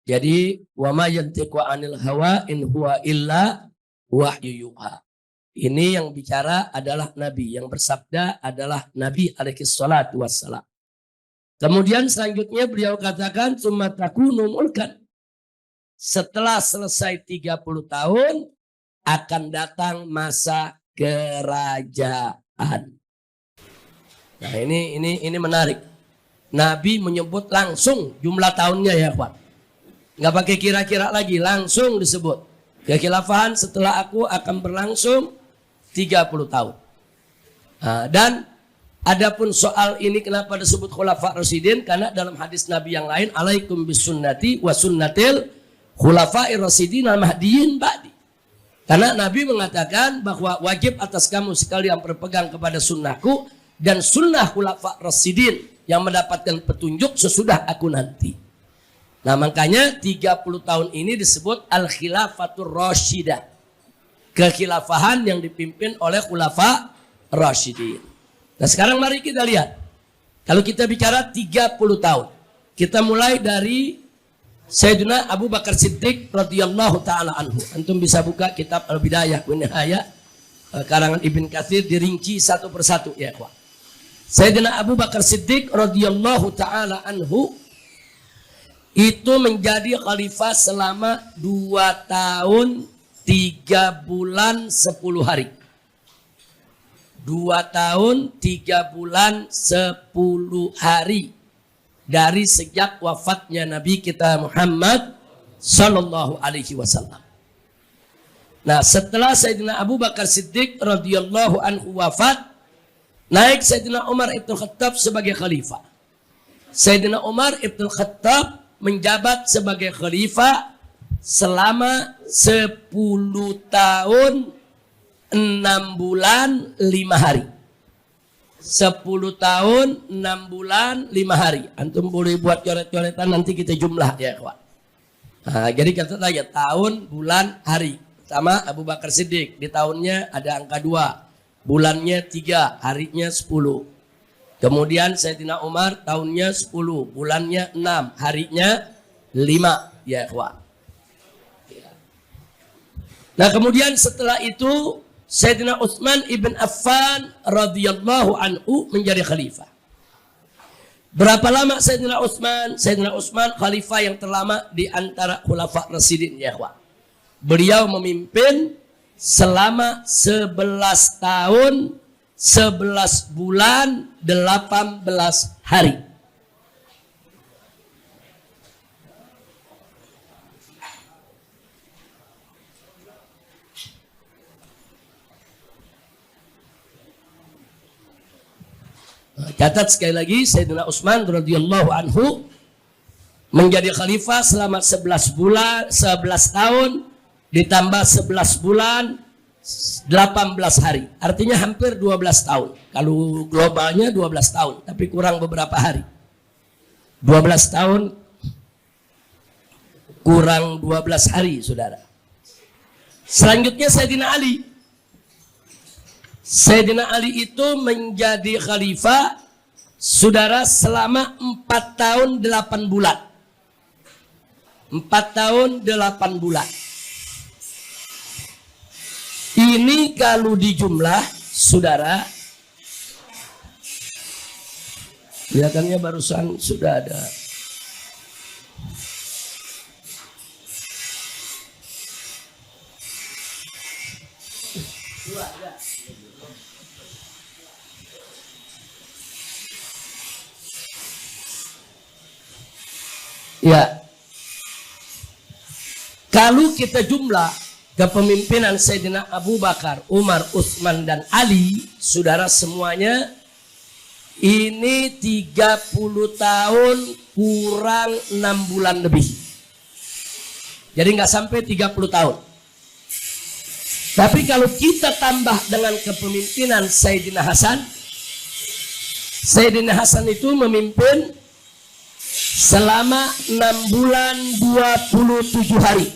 A: Jadi wa ma yantiqu 'anil hawa in huwa illa wahyu yuha. Ini yang bicara adalah Nabi, yang bersabda adalah Nabi alaihi salatu wassalam. Kemudian selanjutnya beliau katakan summa takunu mulkan. Setelah selesai 30 tahun akan datang masa kerajaan. Nah, ini menarik. Nabi menyebut langsung jumlah tahunnya ya Pak. Nggak pakai kira-kira lagi, langsung disebut. Kekhilafahan setelah aku akan berlangsung 30 tahun. Nah, dan adapun soal ini kenapa disebut Khulafa Rasyidin, karena dalam hadis Nabi yang lain, alaikum bisunnati wa sunnatil khulafa'ir rasyidin al-mahdiyyin ba'di. Karena Nabi mengatakan bahwa wajib atas kamu sekalian berpegang kepada sunnahku dan sunnah Khulafa Rasyidin yang mendapatkan petunjuk sesudah aku nanti. Nah, makanya 30 tahun ini disebut Al-Khilafatur Rasyidah. Kekhilafahan yang dipimpin oleh Khulafa Rasyidin. Nah, sekarang mari kita lihat. Kalau kita bicara 30 tahun. Kita mulai dari Sayyidina Abu Bakar Siddiq radhiyallahu ta'ala anhu. Antum bisa buka kitab Al-Bidayah wa Nihayah karangan Ibn Katsir, dirinci satu persatu ya ikhwah. Sayyidina Abu Bakar Siddiq radhiyallahu ta'ala anhu itu menjadi khalifah selama 2 tahun 3 bulan 10 hari. 2 tahun 3 bulan 10 hari dari sejak wafatnya Nabi kita Muhammad sallallahu alaihi wasallam. Nah, setelah Sayyidina Abu Bakar Siddiq radhiyallahu anhu wafat, naik Sayyidina Umar Ibn Khattab sebagai khalifah. Sayyidina Umar Ibn Khattab menjabat sebagai khalifah selama 10 tahun 6 bulan 5 hari. 10 tahun 6 bulan 5 hari. Antum boleh buat coret-coretan, nanti kita jumlah ya kawan. Nah, jadi kata saja tahun, bulan, hari. Pertama Abu Bakar Siddiq, di tahunnya ada angka 2. Bulannya 3, harinya 10. Kemudian Sayyidina Umar tahunnya 10, bulannya 6, harinya 5 ya ikhwah. Nah, kemudian setelah itu Sayyidina Utsman ibn Affan radhiyallahu anhu menjadi khalifah. Berapa lama Sayyidina Utsman? Sayyidina Utsman khalifah yang terlama di antara khulafa Rasyidin, ya ikhwah. Beliau memimpin selama 11 tahun, 11 bulan, 18 hari. Catat sekali lagi, Sayyidina Utsman radhiyallahu anhu menjadi khalifah selama 11 bulan, 11 tahun ditambah 11 bulan 18 hari. Artinya hampir 12 tahun. Kalau globalnya 12 tahun, tapi kurang beberapa hari. 12 tahun kurang 12 hari, Saudara. Selanjutnya Sayyidina Ali. Sayyidina Ali itu menjadi khalifah, Saudara, selama 4 tahun 8 bulan. 4 tahun 8 bulan. Ini kalau dijumlah, Saudara, kelihatannya barusan sudah ada. Ya, kalau kita jumlah kepemimpinan Sayyidina Abu Bakar, Umar, Utsman, dan Ali, Saudara, semuanya ini 30 tahun kurang 6 bulan lebih. Jadi nggak sampai 30 tahun. Tapi kalau kita tambah dengan kepemimpinan Sayyidina Hasan, Sayyidina Hasan itu memimpin selama 6 bulan 27 hari.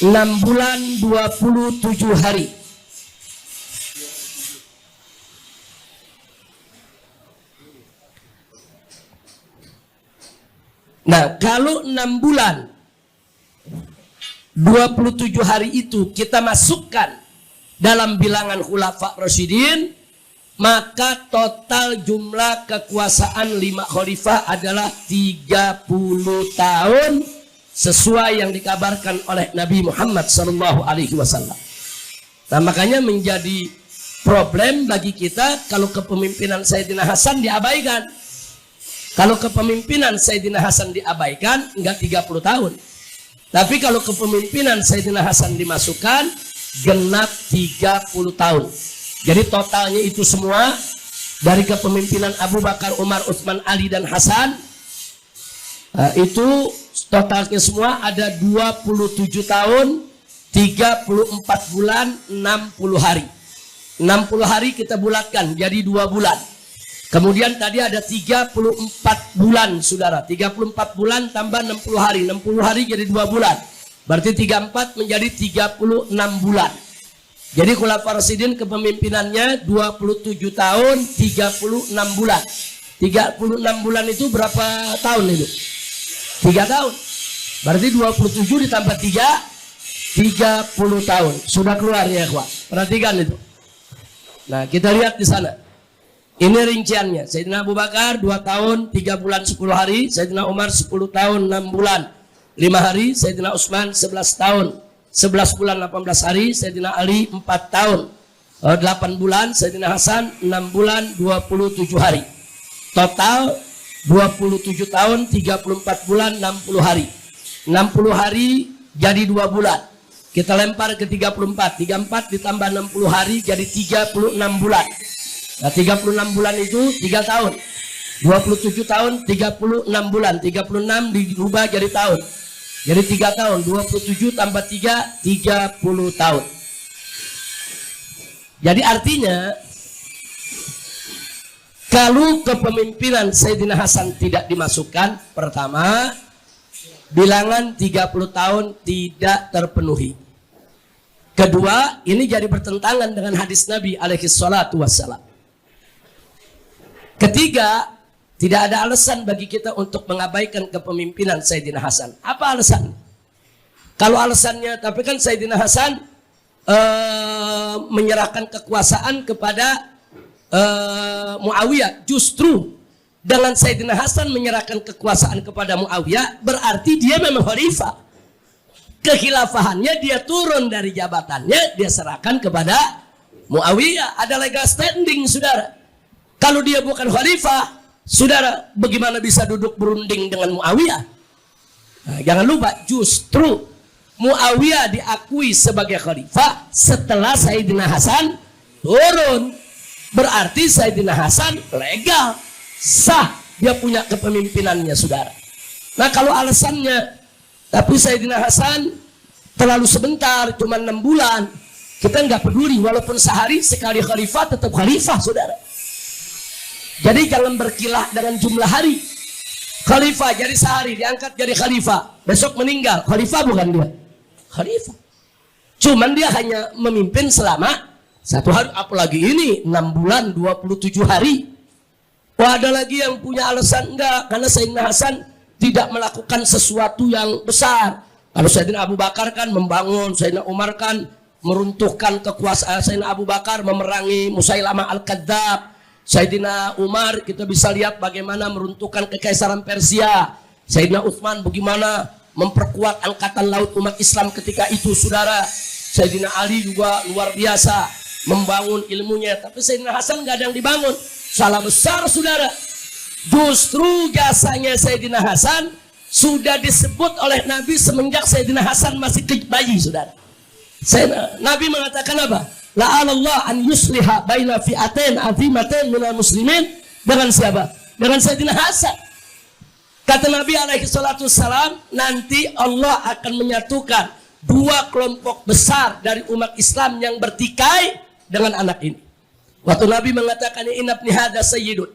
A: 6 bulan 27 hari. Nah, kalau 6 bulan 27 hari itu kita masukkan dalam bilangan khulafa Rasyidin, maka total jumlah kekuasaan 5 khalifah adalah 30 tahun sesuai yang dikabarkan oleh Nabi Muhammad SAW. Nah, makanya menjadi problem bagi kita kalau kepemimpinan Sayyidina Hasan diabaikan. Kalau kepemimpinan Sayyidina Hasan diabaikan, enggak 30 tahun. Tapi kalau kepemimpinan Sayyidina Hasan dimasukkan, genap 30 tahun. Jadi totalnya itu semua dari kepemimpinan Abu Bakar, Umar, Utsman, Ali, dan Hasan, itu totalnya semua ada 27 tahun, 34 bulan, 60 hari. 60 hari kita bulatkan jadi 2 bulan. Kemudian tadi ada 34 bulan, Saudara. 34 bulan tambah 60 hari. 60 hari jadi 2 bulan. Berarti 34 menjadi 36 bulan. Jadi Khulafaur Rasyidin kepemimpinannya 27 tahun 36 bulan. 36 bulan itu berapa tahun itu? 3 tahun. Berarti 27 ditambah 3, 30 tahun. Sudah keluar ya, Ikhwan. Perhatikan itu. Nah, kita lihat di sana. Ini rinciannya. Sayyidina Abu Bakar 2 tahun 3 bulan 10 hari. Sayyidina Umar 10 tahun 6 bulan 5 hari. Sayyidina Utsman 11 tahun 11 bulan 18 hari. Sayyidina Ali 4 tahun 8 bulan. Sayyidina Hasan 6 bulan 27 hari. Total 27 tahun 34 bulan 60 hari. 60 hari jadi 2 bulan. Kita lempar ke 34. 34 ditambah 60 hari jadi 36 bulan. Nah, 36 bulan itu 3 tahun. 27 tahun 36 bulan. 36 dirubah jadi tahun. Jadi 3 tahun. 27 tambah 3, 30 tahun. Jadi artinya, kalau kepemimpinan Sayyidina Hasan tidak dimasukkan, pertama, bilangan 30 tahun tidak terpenuhi. Kedua, ini jadi bertentangan dengan hadis Nabi alaihi salatu wassalam. Ketiga, tidak ada alasan bagi kita untuk mengabaikan kepemimpinan Sayyidina Hasan. Apa alasan? Kalau alasannya, tapi kan Sayyidina Hasan menyerahkan kekuasaan kepada Muawiyah. Justru dengan Sayyidina Hasan menyerahkan kekuasaan kepada Muawiyah, berarti dia memang khalifah. Kekhilafahannya dia turun dari jabatannya, dia serahkan kepada Muawiyah. Ada legal standing, saudara. Kalau dia bukan khalifah, saudara, bagaimana bisa duduk berunding dengan Muawiyah? Nah, jangan lupa, justru Muawiyah diakui sebagai khalifah setelah Sayyidina Hasan turun. Berarti Sayyidina Hasan legal, sah, dia punya kepemimpinannya, saudara. Nah, kalau alasannya, tapi Sayyidina Hasan terlalu sebentar, cuma 6 bulan, kita nggak peduli, walaupun sehari sekali khalifah tetap khalifah, saudara. Jadi jangan berkilah dengan jumlah hari. Khalifah jadi sehari, diangkat jadi khalifah, besok meninggal, khalifah bukan dia? Khalifah. Cuman dia hanya memimpin selama 1 hari, apalagi ini 6 bulan 27 hari. Wah, ada lagi yang punya alasan enggak, karena Sayyidina Hasan tidak melakukan sesuatu yang besar. Kalau Sayyidina Abu Bakar kan membangun, Sayyidina Umar kan meruntuhkan kekuasaan, Sayyidina Abu Bakar memerangi Musailamah Al-Kadzab, Sayyidina Umar kita bisa lihat bagaimana meruntuhkan kekaisaran Persia, Sayyidina Utsman bagaimana memperkuat angkatan laut umat Islam ketika itu, saudara. Sayyidina Ali juga luar biasa membangun ilmunya, tapi Sayyidina Hasan nggak ada yang dibangun. Salah besar, saudara. Justru jasanya Sayyidina Hasan sudah disebut oleh Nabi semenjak Sayyidina Hasan masih bayi, saudara. Nabi mengatakan apa? La'alallah an yusliha baina fi'atain azimatain minal muslimin. Dengan siapa? Dengan Sayyidina Hasan. Kata Nabi alaihi salatu wassalam, nanti Allah akan menyatukan 2 kelompok besar dari umat Islam yang bertikai dengan anak ini. Waktu Nabi mengatakan, inna ibni hadza sayyidun.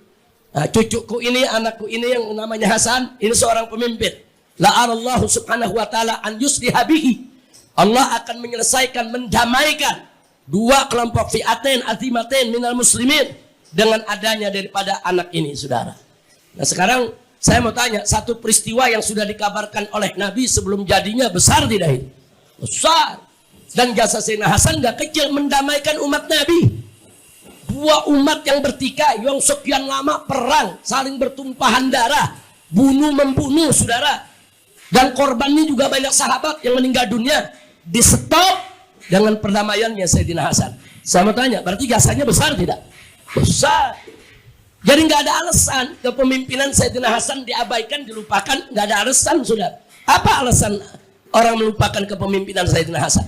A: Nah, cucuku ini, anakku ini yang namanya Hasan, ini seorang pemimpin. La'alallahu subhanahu wa ta'ala an yusliha bihi. Allah akan menyelesaikan, mendamaikan 2 kelompok fi'atain azimatain minal muslimin dengan adanya daripada anak ini, saudara. Nah, sekarang saya mau tanya, satu peristiwa yang sudah dikabarkan oleh Nabi sebelum jadinya besar tidak ini? Besar. Dan jasa Sayyidina Hasan gak kecil, mendamaikan umat Nabi. 2 umat yang bertikai, yang sekian lama perang, saling bertumpahan darah, bunuh-membunuh, saudara. Dan korbannya juga banyak sahabat yang meninggal dunia. Di stop dengan perdamaiannya Sayyidina Hasan. Saya mau tanya, berarti jasanya besar tidak? Besar. Jadi nggak ada alasan kepemimpinan Sayyidina Hasan diabaikan, dilupakan. Nggak ada alasan, saudara. Apa alasan orang melupakan kepemimpinan Sayyidina Hasan?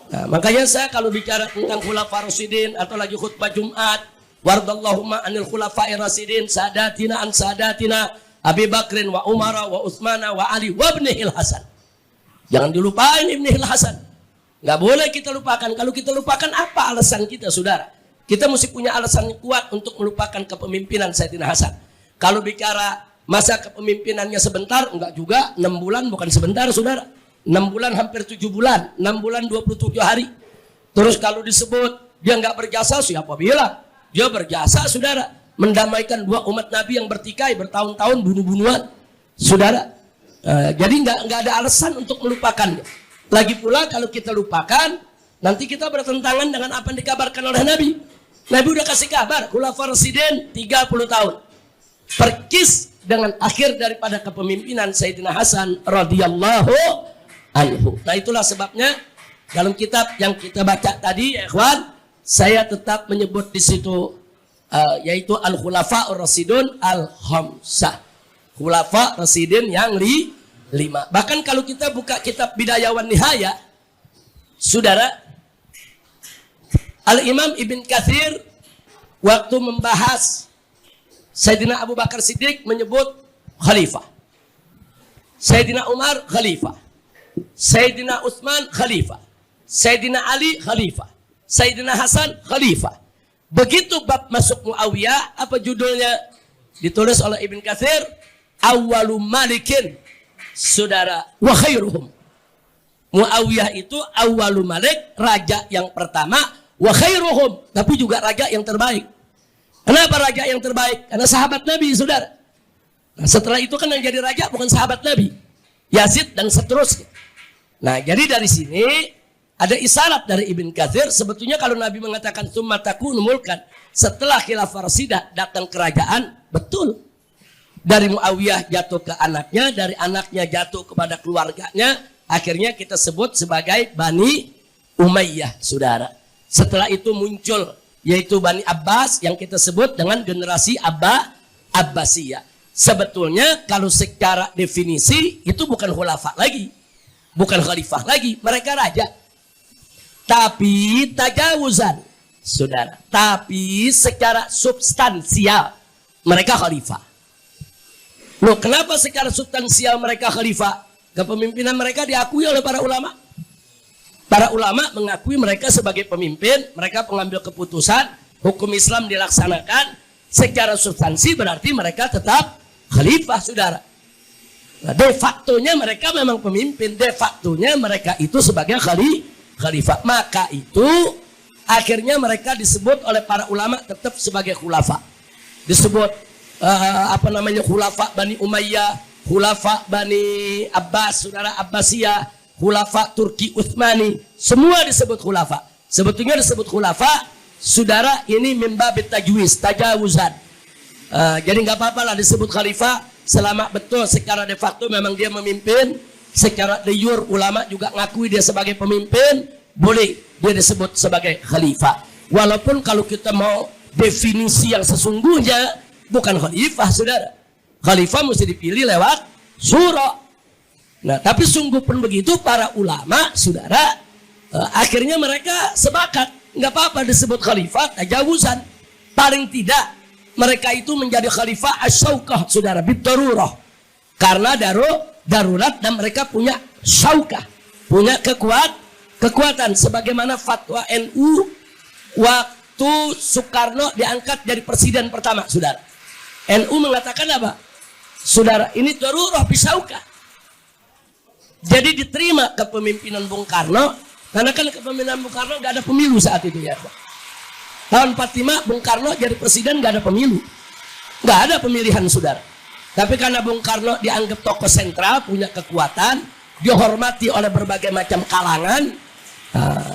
A: Nah, makanya saya kalau bicara tentang khulafa rasyidin atau lagi khutbah Jumat, wardallahumma anil khulafa'ir rasyidin sadatina an sadatina Abi Bakrin wa Umar wa Utsmana wa Ali wa ibnihil Hasan. Jangan dilupain ibnihil Hasan. Nggak boleh kita lupakan. Kalau kita lupakan, apa alasan kita, saudara? Kita mesti punya alasan yang kuat untuk melupakan kepemimpinan Sayyidina Hasan. Kalau bicara masa kepemimpinannya sebentar, enggak juga. 6 bulan bukan sebentar, saudara. 6 bulan hampir 7 bulan. 6 bulan 27 hari. Terus kalau disebut dia nggak berjasa, siapa bilang? Dia berjasa, saudara. Mendamaikan 2 umat Nabi yang bertikai bertahun-tahun, bunuh-bunuhan, saudara. Jadi nggak ada alasan untuk melupakannya. Lagi pula kalau kita lupakan, nanti kita bertentangan dengan apa yang dikabarkan oleh Nabi. Nabi udah kasih kabar, khulafa rasyidin 30 tahun. Perkis dengan akhir daripada kepemimpinan Sayyidina Hasan radhiyallahu anhu. Nah, itulah sebabnya dalam kitab yang kita baca tadi, ya ikhwan, saya tetap menyebut di situ yaitu al-khulafa ar-rasyidun al-khamsah. Khulafa rasyidin yang 5. Bahkan kalau kita buka kitab Bidayah wan Nihayah, saudara, Al-Imam Ibn Katsir waktu membahas Sayyidina Abu Bakar Siddiq menyebut khalifah, Sayyidina Umar khalifah, Sayyidina Utsman khalifah, Sayyidina Ali khalifah, Sayyidina Hasan khalifah. Begitu bab masuk Muawiyah, apa judulnya? Ditulis oleh Ibn Katsir, awwalu malikin, saudara, wa khairuhum. Muawiyah itu awwalu malik, raja yang pertama, wa khairuhum, tapi juga raja yang terbaik. Kenapa raja yang terbaik? Karena sahabat Nabi, saudara. Nah, setelah itu kan yang jadi raja bukan sahabat Nabi, Yazid dan seterusnya. Nah, jadi dari sini ada isyarat dari Ibn Katsir, sebetulnya kalau Nabi mengatakan tsumma takunu mulkan, setelah khilafah Rasyida datang kerajaan, betul. Dari Muawiyah jatuh ke anaknya, dari anaknya jatuh kepada keluarganya, akhirnya kita sebut sebagai Bani Umayyah, saudara. Setelah itu muncul yaitu Bani Abbas yang kita sebut dengan generasi Abbasiyah. Sebetulnya kalau secara definisi itu bukan khulafa lagi, bukan khalifah lagi, mereka raja. Tapi tajawuzan, saudara. Tapi secara substansial mereka khalifah. Loh, kenapa secara substansial mereka khalifah? Kepemimpinan mereka diakui oleh para ulama. Para ulama mengakui mereka sebagai pemimpin, mereka pengambil keputusan, hukum Islam dilaksanakan. Secara substansi berarti mereka tetap khalifah, saudara. Nah, de factonya mereka memang pemimpin, de factonya mereka itu sebagai khalifah. Maka itu akhirnya mereka disebut oleh para ulama tetap sebagai khulafa. Disebut khulafa Bani Umayyah, khulafa Bani Abbas, saudara Abbasiyah, khulafa Turki Utsmani, semua disebut khulafa. Sebetulnya disebut khulafa, saudara, ini mimbabit tajwiz, tajawuzan. Jadi nggak apa-apa lah disebut khalifah selama betul secara de facto memang dia memimpin, secara de jure ulama juga ngakui dia sebagai pemimpin, boleh dia disebut sebagai khalifah. Walaupun kalau kita mau definisi yang sesungguhnya bukan khalifah, saudara. Khalifah mesti dipilih lewat syura. Nah, tapi sungguh pun begitu para ulama, saudara, akhirnya mereka sepakat, nggak apa-apa disebut khalifah tajawuzan. Paling tidak mereka itu menjadi khalifah asyaukah, saudara, bidarurah. Karena darurat dan mereka punya syaukah, punya kekuatan. Sebagaimana fatwa NU waktu Soekarno diangkat jadi presiden pertama, saudara. NU mengatakan apa? Saudara, ini darurah bisyaukah. Jadi diterima kepemimpinan Bung Karno, karena kan kepemimpinan Bung Karno gak ada pemilu saat itu ya. Tahun 45 Bung Karno jadi presiden gak ada pemilu, gak ada pemilihan, saudara. Tapi karena Bung Karno dianggap tokoh sentral, punya kekuatan, dihormati oleh berbagai macam kalangan,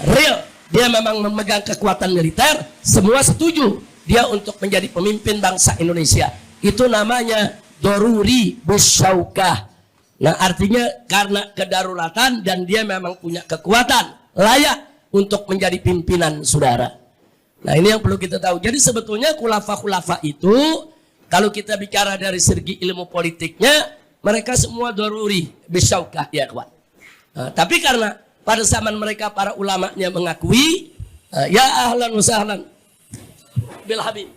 A: real, dia memang memegang kekuatan militer, semua setuju dia untuk menjadi pemimpin bangsa Indonesia. Itu namanya doruri bisyaukah. Nah, artinya karena kedaruratan dan dia memang punya kekuatan layak untuk menjadi pimpinan, saudara. Nah, ini yang perlu kita tahu. Jadi sebetulnya khulafa-khulafa itu kalau kita bicara dari segi ilmu politiknya, mereka semua doruri bisyaukah, ya kawan. Tapi karena pada zaman mereka para ulamanya mengakui, ya ahlan wa sahlan bil habib.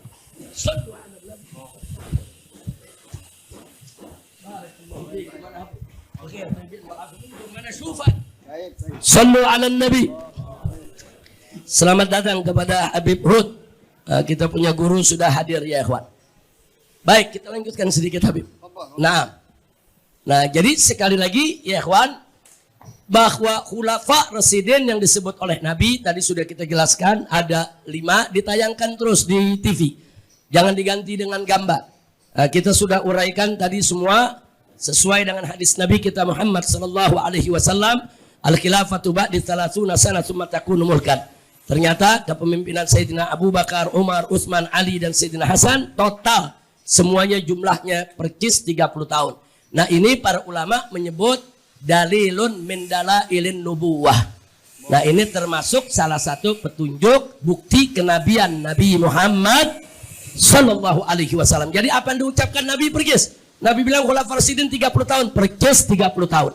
A: Sallu ala Nabi. Selamat datang kepada Habib Hud. Kita punya guru sudah hadir ya ikhwan. Baik, kita lanjutkan sedikit Habib. Nah, jadi sekali lagi ya ikhwan, bahwa khulafa Rasyidin yang disebut oleh Nabi tadi sudah kita jelaskan ada 5, ditayangkan terus di TV. Jangan diganti dengan gambar. Kita sudah uraikan tadi semua sesuai dengan hadis Nabi kita Muhammad sallallahu alaihi wasallam, al-khilafatu ba'di 30 sana tsumma takunu mulkan. Ternyata kepemimpinan Sayyidina Abu Bakar, Umar, Utsman, Ali dan Sayyidina Hasan total semuanya jumlahnya percis 30 tahun. Nah, ini para ulama menyebut dalilun min dalailin nubuwah. Nah, ini termasuk salah satu petunjuk bukti kenabian Nabi Muhammad sallallahu alaihi wasallam. Jadi apa yang diucapkan Nabi percis? Nabi bilang khulafah Rasyidin 30 tahun, percis 30 tahun.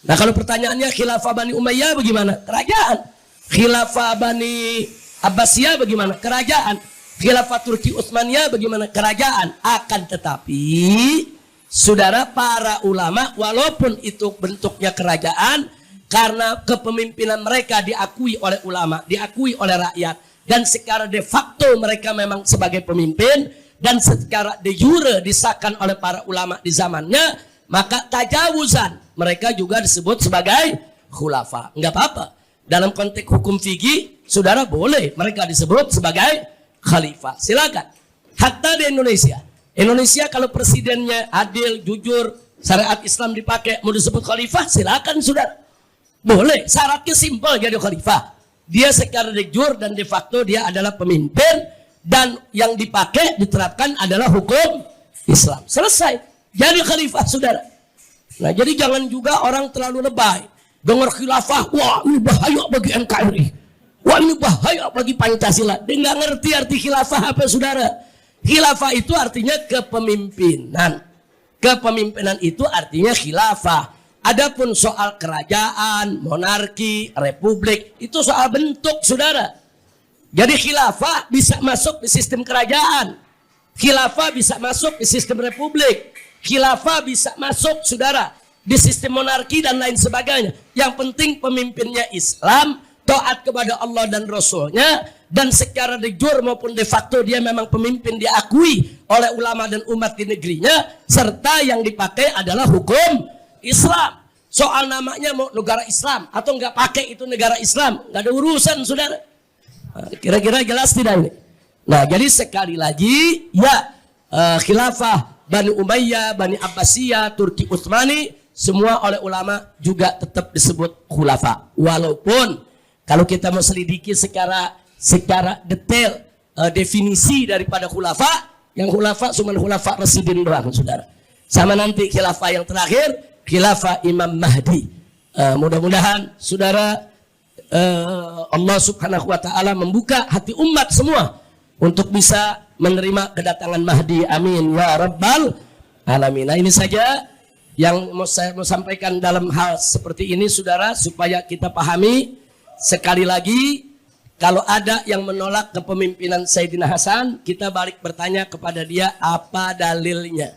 A: Nah, kalau pertanyaannya khilafah Bani Umayyah bagaimana? Kerajaan. Khilafah Bani Abbasiyah bagaimana? Kerajaan. Khilafah Turki Utsmaniyah bagaimana? Kerajaan. Akan tetapi, saudara, para ulama walaupun itu bentuknya kerajaan, karena kepemimpinan mereka diakui oleh ulama, diakui oleh rakyat, dan secara de facto mereka memang sebagai pemimpin, dan secara de jure disahkan oleh para ulama di zamannya, maka tajawuzan mereka juga disebut sebagai khulafa. Enggak apa-apa. Dalam konteks hukum fikih, saudara, boleh mereka disebut sebagai khalifah. Silakan. Hatta di Indonesia kalau presidennya adil, jujur, syariat Islam dipakai, mau disebut khalifah, silakan, saudara. Boleh, syaratnya simpel jadi khalifah. Dia secara de jure dan de facto dia adalah pemimpin, dan yang dipakai diterapkan adalah hukum Islam. Selesai. Jadi khalifah, saudara. Nah, jadi jangan juga orang terlalu lebay. Dengar khilafah, wah ini bahaya bagi NKRI. Wah ini bahaya bagi Pancasila. Dia nggak ngerti arti khilafah apa, saudara. Khilafah itu artinya kepemimpinan. Kepemimpinan itu artinya khilafah. Adapun soal kerajaan, monarki, republik, itu soal bentuk, saudara. Jadi khilafah bisa masuk di sistem kerajaan. Khilafah bisa masuk di sistem republik. Khilafah bisa masuk, saudara, di sistem monarki dan lain sebagainya. Yang penting pemimpinnya Islam, taat kepada Allah dan Rasulnya, dan secara de jure maupun de facto dia memang pemimpin diakui oleh ulama dan umat di negerinya, serta yang dipakai adalah hukum Islam. Soal namanya mau negara Islam atau nggak pakai itu negara Islam, nggak ada urusan, saudara. Kira-kira jelas tidak ini? Nah, jadi sekali lagi ya, khilafah Bani Umayyah, Bani Abbasiyah, Turki Utsmani, semua oleh ulama juga tetap disebut khulafa. Walaupun kalau kita mau selidiki secara detail definisi daripada khulafa, yang khulafa cuma khulafa Rasyidin doang, saudara. Sama nanti khilafah yang terakhir, khilafah Imam Mahdi. Mudah-mudahan saudara, Allah subhanahu wa ta'ala membuka hati umat semua untuk bisa menerima kedatangan Mahdi. Amin ya rabbal alamin. Nah, ini saja yang saya mau sampaikan dalam hal seperti ini, saudara, supaya kita pahami. Sekali lagi, kalau ada yang menolak kepemimpinan Sayyidina Hasan, kita balik bertanya kepada dia, apa dalilnya?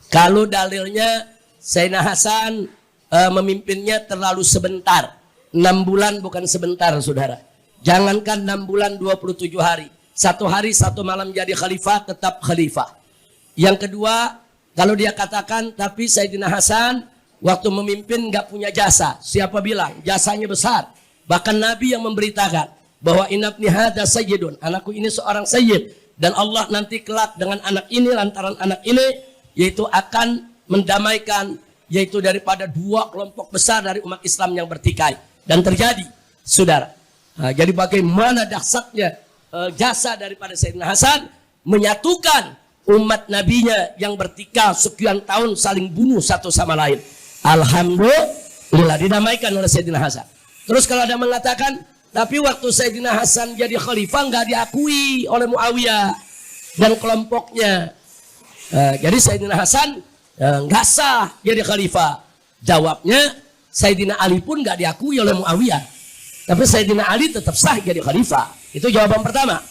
A: Kalau dalilnya Sayyidina Hasan memimpinnya terlalu sebentar, 6 bulan bukan sebentar, saudara. Jangankan 6 bulan 27 hari, 1 hari 1 malam jadi khalifah, tetap khalifah. Yang kedua, kalau dia katakan tapi Sayyidina Hasan waktu memimpin nggak punya jasa, siapa bilang? Jasanya besar. Bahkan Nabi yang memberitakan bahwa inabni hada sayyidun, anakku ini seorang sayyid, dan Allah nanti kelak dengan anak ini, lantaran anak ini yaitu akan mendamaikan, yaitu daripada 2 kelompok besar dari umat Islam yang bertikai. Dan terjadi, saudara. Nah, jadi bagaimana dahsyatnya jasa daripada Sayyidina Hasan menyatukan umat nabinya yang bertikai sekian tahun saling bunuh satu sama lain. Alhamdulillah didamaikan oleh Sayyidina Hasan. Terus kalau ada mengatakan, tapi waktu Sayyidina Hasan jadi khalifah nggak diakui oleh Muawiyah dan kelompoknya. Jadi Sayyidina Hasan nggak sah jadi khalifah. Jawabnya, Sayyidina Ali pun nggak diakui oleh Muawiyah, tapi Sayyidina Ali tetap sah jadi khalifah. Itu jawaban pertama.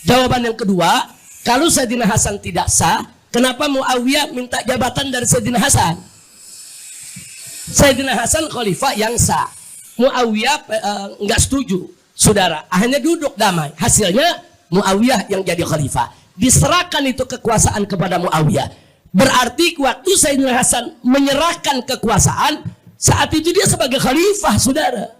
A: Jawaban yang kedua, kalau Sayyidina Hasan tidak sah, kenapa Muawiyah minta jabatan dari Sayyidina Hasan? Sayyidina Hasan khalifah yang sah, Muawiyah nggak setuju, saudara. Akhirnya duduk damai. Hasilnya Muawiyah yang jadi khalifah. Diserahkan itu kekuasaan kepada Muawiyah. Berarti waktu Sayyidina Hasan menyerahkan kekuasaan, saat itu dia sebagai khalifah, saudara.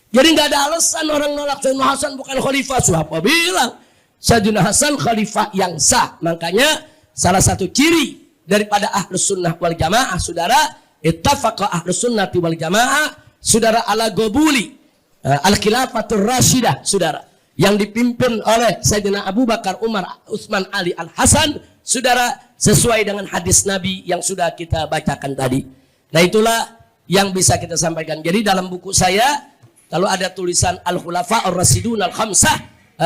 A: Jadi nggak ada alasan orang nolak Sayyidina Hasan bukan khalifah. Siapa bilang? Sayyidina Hasan khalifah yang sah. Makanya salah satu ciri daripada ahlus sunnah wal jamaah, saudara, ittafaqa ahlus sunnati wal jamaah, saudara, ala gobuli al-khilafatur rasyidah, saudara, yang dipimpin oleh Sayyidina Abu Bakar, Umar, Utsman, Ali, Al-Hasan, saudara, sesuai dengan hadis Nabi yang sudah kita bacakan tadi. Nah, itulah yang bisa kita sampaikan. Jadi dalam buku saya, kalau ada tulisan Al-Khulafa Ar-Rasyidun Al-Khamsah,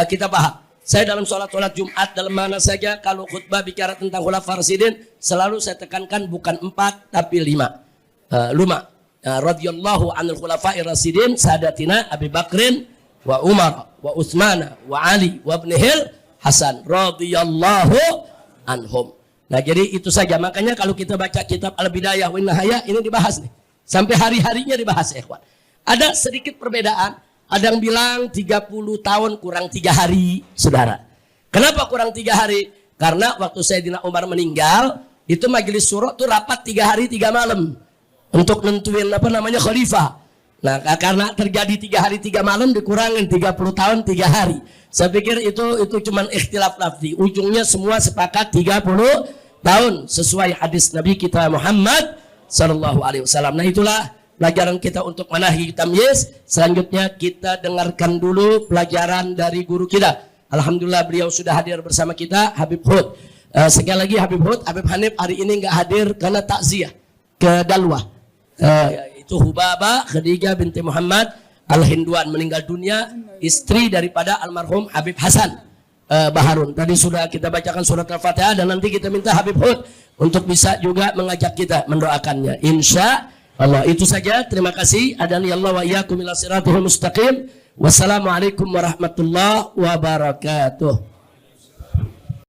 A: kita paham. Saya dalam sholat Jumat, dalam mana saja, kalau khutbah bicara tentang Khulafa Ar-Rasyidin, selalu saya tekankan bukan 4, tapi 5. Radhiyallahu anil khulafa'ir rasyidin sadatina Abi Bakrin wa Umar wa Utsman wa Ali wa ibnihil Hasan radhiyallahu anhum. Nah, jadi itu saja. Makanya kalau kita baca kitab Al-Bidayah wa Nihayah, ini dibahas nih. Sampai hari-harinya dibahas, ikhwan. Ada sedikit perbedaan. Ada yang bilang 30 tahun kurang 3 hari, saudara. Kenapa kurang 3 hari? Karena waktu Sayyidina Umar meninggal, itu majelis syuro tuh rapat 3 hari 3 malam. Untuk nentuin khalifah. Nah, karena terjadi 3 hari 3 malam dikurangin 30 tahun 3 hari. Saya pikir itu cuma ikhtilaf lafzi. Ujungnya semua sepakat 30 tahun sesuai hadis Nabi kita Muhammad sallallahu alaihi wasallam. Nah, itulah pelajaran kita untuk manahij tamyiz. Selanjutnya kita dengarkan dulu pelajaran dari guru kita. Alhamdulillah beliau sudah hadir bersama kita, Habib Hud. Sekali lagi Habib Hud, Habib Hanif hari ini nggak hadir karena takziah ke Dalwah. Itu Hubaba Khadijah binti Muhammad Al-Hindwan meninggal dunia, istri daripada almarhum Habib Hasan Baharun. Tadi sudah kita bacakan surat Al-Fatihah dan nanti kita minta Habib Hud untuk bisa juga mengajak kita mendoakannya. Insya Allah. Itu saja. Terima kasih. Adani Allah wa iyyakum ila siratal mustaqim. Wassalamualaikum warahmatullahi wabarakatuh.